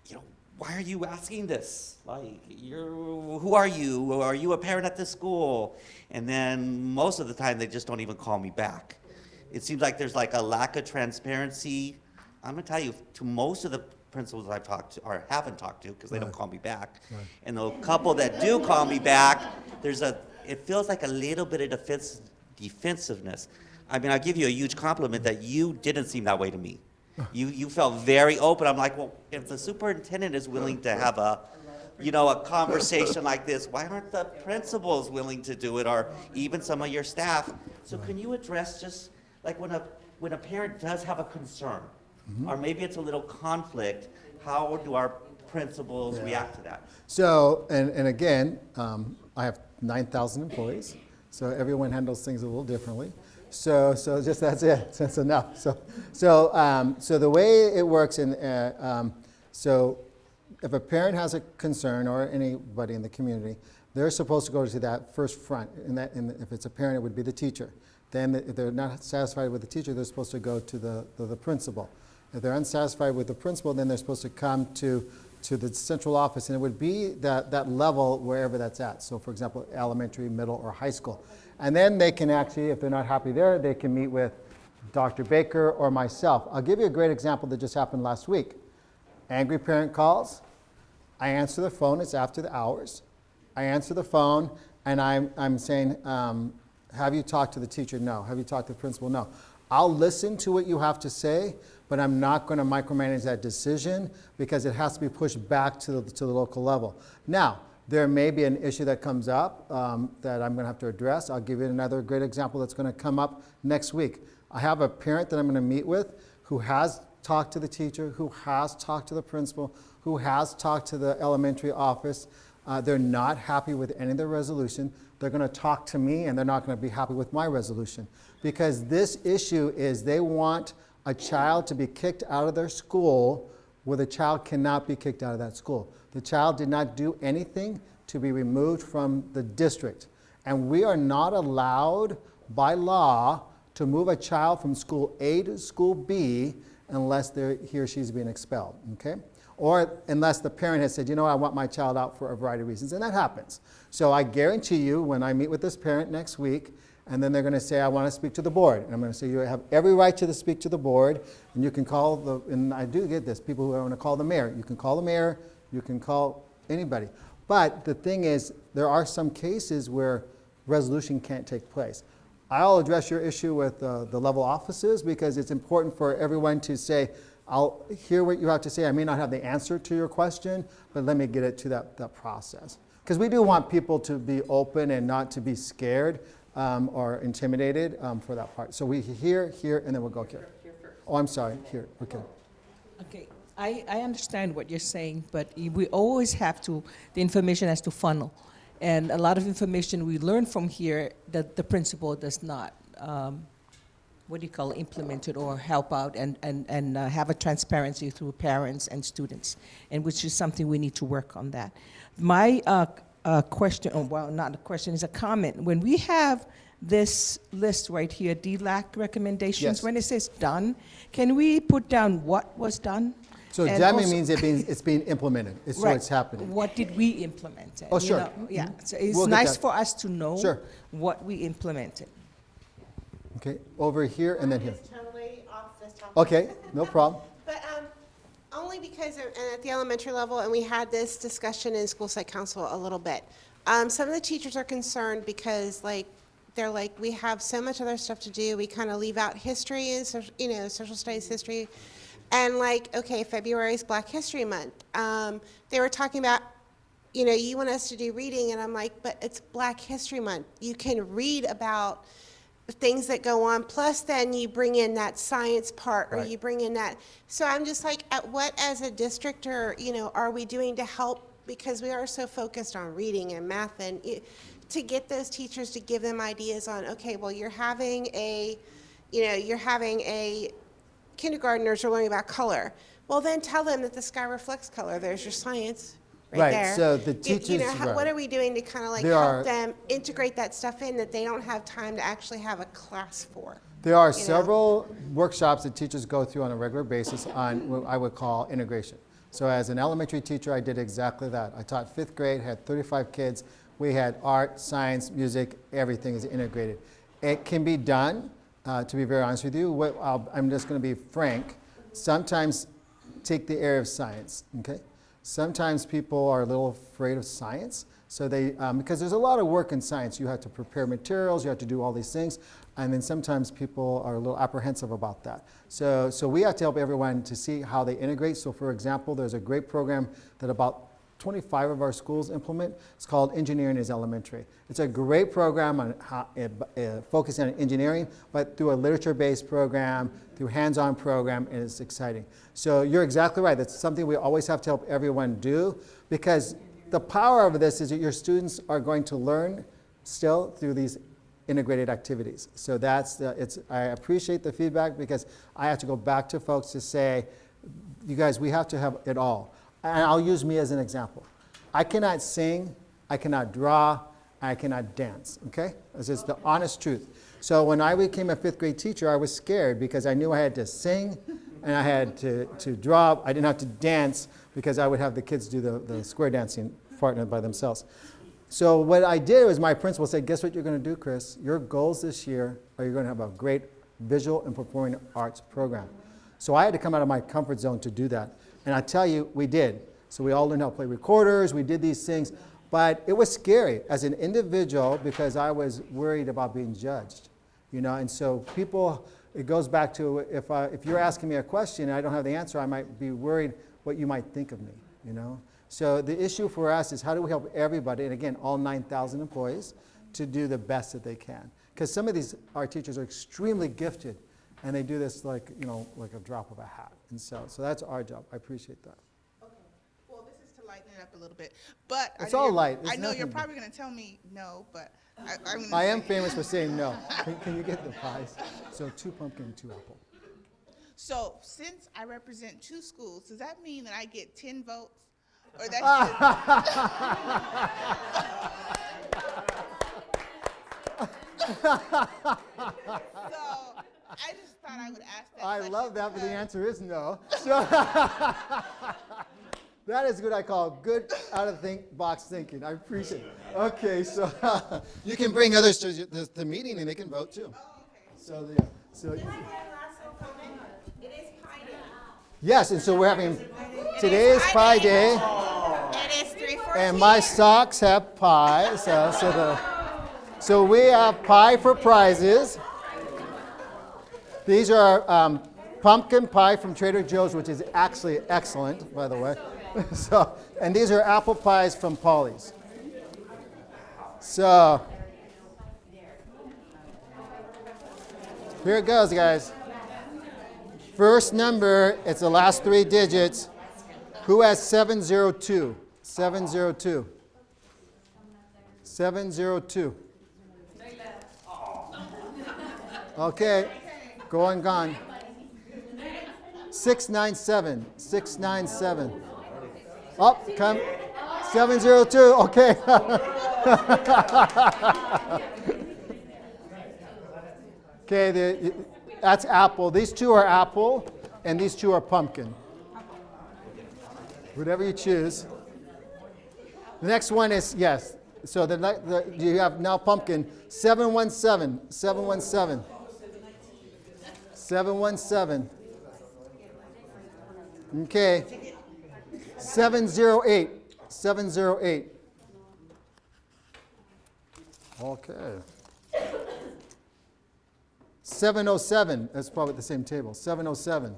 you know, why are you asking this? Like, who are you? Are you a parent at this school? And then most of the time, they just don't even call me back. It seems like there's like a lack of transparency. I'm gonna tell you, to most of the principals I've talked to, or haven't talked to, because they don't call me back. Right. And the couple that do call me back, it feels like a little bit of defensiveness. I mean, I'll give you a huge compliment that you didn't seem that way to me. You felt very open. I'm like, well, if the superintendent is willing to have a conversation like this, why aren't the principals willing to do it, or even some of your staff? So can you address just like when a parent does have a concern, or maybe it's a little conflict, how do our principals react to that? So, and again, I have 9,000 employees, so everyone handles things a little differently. So just that's it. That's enough. So the way it works so if a parent has a concern, or anybody in the community, they're supposed to go to that first front. And if it's a parent, it would be the teacher. Then if they're not satisfied with the teacher, they're supposed to go to the principal. If they're unsatisfied with the principal, then they're supposed to come to the central office, and it would be that level wherever that's at. So for example, elementary, middle, or high school. And then they can actually, if they're not happy there, they can meet with Dr. Baker or myself. I'll give you a great example that just happened last week. Angry parent calls. I answer the phone. It's after the hours. I answer the phone, and I'm saying, have you talked to the teacher? No. Have you talked to the principal? No. I'll listen to what you have to say, but I'm not going to micromanage that decision because it has to be pushed back to the local level. Now, there may be an issue that comes up that I'm going to have to address. I'll give you another great example that's going to come up next week. I have a parent that I'm going to meet with who has talked to the teacher, who has talked to the principal, who has talked to the elementary office. They're not happy with any of the resolution. They're going to talk to me, and they're not going to be happy with my resolution. Because this issue is they want a child to be kicked out of their school where the child cannot be kicked out of that school. The child did not do anything to be removed from the district. And we are not allowed by law to move a child from school A to school B unless he or she's being expelled, okay? Or unless the parent has said, you know, I want my child out for a variety of reasons, and that happens. So I guarantee you, when I meet with this parent next week, and then they're going to say, I want to speak to the board. And I'm going to say, you have every right to speak to the board, and you can call and I do get this, people who want to call the mayor. You can call the mayor, you can call anybody. But the thing is, there are some cases where resolution can't take place. I'll address your issue with the level offices because it's important for everyone to say, I'll hear what you have to say. I may not have the answer to your question, but let me get it to that process. Because we do want people to be open and not to be scared or intimidated for that part. So we hear, and then we'll go here. Oh, I'm sorry, here, okay. Okay, I understand what you're saying, but we always have to, the information has to funnel. And a lot of information we learn from here that the principal does not, implement it or help out and have a transparency through parents and students, and which is something we need to work on that. My question, not a question, is a comment. When we have this list right here, DLAC recommendations, Yes. when it says done, can we put down what was done? So And that also- means it's being implemented. It's so Right. it's happening. What did we implement? Oh, You sure. know, yeah, Mhm. so it's We'll get nice that. for us to know Sure. what we implemented. Okay, over here and then here. It's totally off this topic. Okay, no problem. But only because at the elementary level, and we had this discussion in school site council a little bit. Some of the teachers are concerned because they're like, we have so much other stuff to do. We kind of leave out history and social studies history. And okay, February is Black History Month. They were talking about, you want us to do reading, and I'm like, but it's Black History Month. You can read about things that go on, plus then you bring in that science part, or Right. you bring in that. So I'm just like, what as a district are we doing to help, because we are so focused on reading and math, and to get those teachers to give them ideas on, okay, well, you're having a kindergartners are learning about color. Well, then tell them that the sky reflects color. There's your science right there. So the You teachers, know, what are we doing to kind of There are- help them integrate that stuff in that they don't have time to actually have a class for? There are you know? several workshops that teachers go through on a regular basis on what I would call integration. So as an elementary teacher, I did exactly that. I taught 5th grade, had 35 kids. We had art, science, music, everything is integrated. It can be done, to be very honest with you. I'm just going to be frank. Sometimes take the area of science, okay? Sometimes people are a little afraid of science. So because there's a lot of work in science. You have to prepare materials, you have to do all these things. And then sometimes people are a little apprehensive about that. So we have to help everyone to see how they integrate. So for example, there's a great program that about 25 of our schools implement. It's called Engineering is Elementary. It's a great program on focusing on engineering, but through a literature-based program, through hands-on program, and it's exciting. So you're exactly right. That's something we always have to help everyone do, because the power of this is that your students are going to learn still through these integrated activities. So I appreciate the feedback, because I have to go back to folks to say, you guys, we have to have it all. And I'll use me as an example. I cannot sing, I cannot draw, I cannot dance, okay? This is the honest truth. So when I became a 5th grade teacher, I was scared because I knew I had to sing and I had to draw. I didn't have to dance because I would have the kids do the square dancing part by themselves. So what I did was my principal said, guess what you're going to do, Chris? Your goals this year are you're going to have a great visual and performing arts program. So I had to come out of my comfort zone to do that. And I tell you, we did. So we all learned how to play recorders, we did these things, but it was scary as an individual because I was worried about being judged, and so it goes back to if you're asking me a question and I don't have the answer, I might be worried what you might think of me, So the issue for us is how do we help everybody, and again, all 9,000 employees, to do the best that they can. Because some of our teachers are extremely gifted, and they do this like a drop of a hat. And so that's our job. I appreciate that. Okay. Well, this is to lighten it up a little bit. But It's all light. I know you're nothing. probably going to tell me no, but I'm going I am famous for saying no. Can you get the pies? So 2 pumpkin, 2 apple. So since I represent 2 schools, does that mean that I get 10 votes? Or that's So I just thought I would ask that I question love that, but the because- answer is no. So that is what I call good out-of-box thinking. I appreciate it. Okay, so you can bring others to the meeting, and they can vote too. So yes, and so we're having today is Pie Day, It is 3:14. and my socks have pie. So we have pie for prizes. These are pumpkin pie from Trader Joe's, which is actually excellent, by the way. And these are apple pies from Polly's. So here it goes, guys. First number, it's the last 3 digits. Who has 702? 702. 702. Okay, going gone. 697. 697. Oh, come. 702. Okay. Okay, that's apple. These 2 are apple, and these 2 are pumpkin. Whatever you choose. The next one is, yes. So you have now pumpkin. 717. 717. 717. Okay. 708. 708. Okay. 707. That's probably the same table. 707.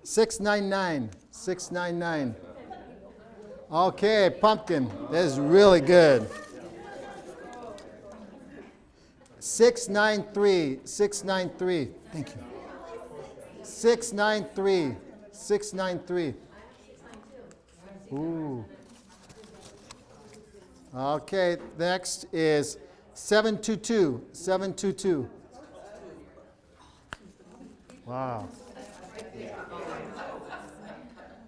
699. 699. Okay, pumpkin. That is really good. 693. 693. Thank you. 693. 693. Ooh. Okay, next is 722. 722. Wow.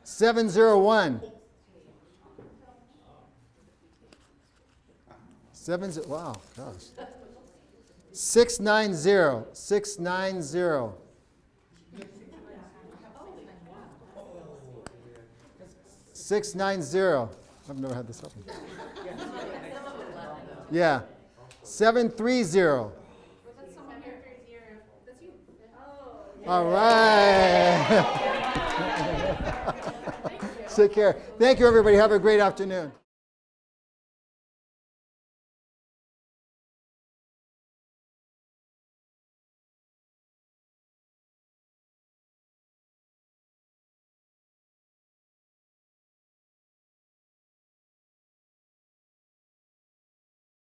701. Wow, gosh. 690. 690. 690. I've never had this happen. Yeah. 730. All right. Take care. Thank you, everybody. Have a great afternoon.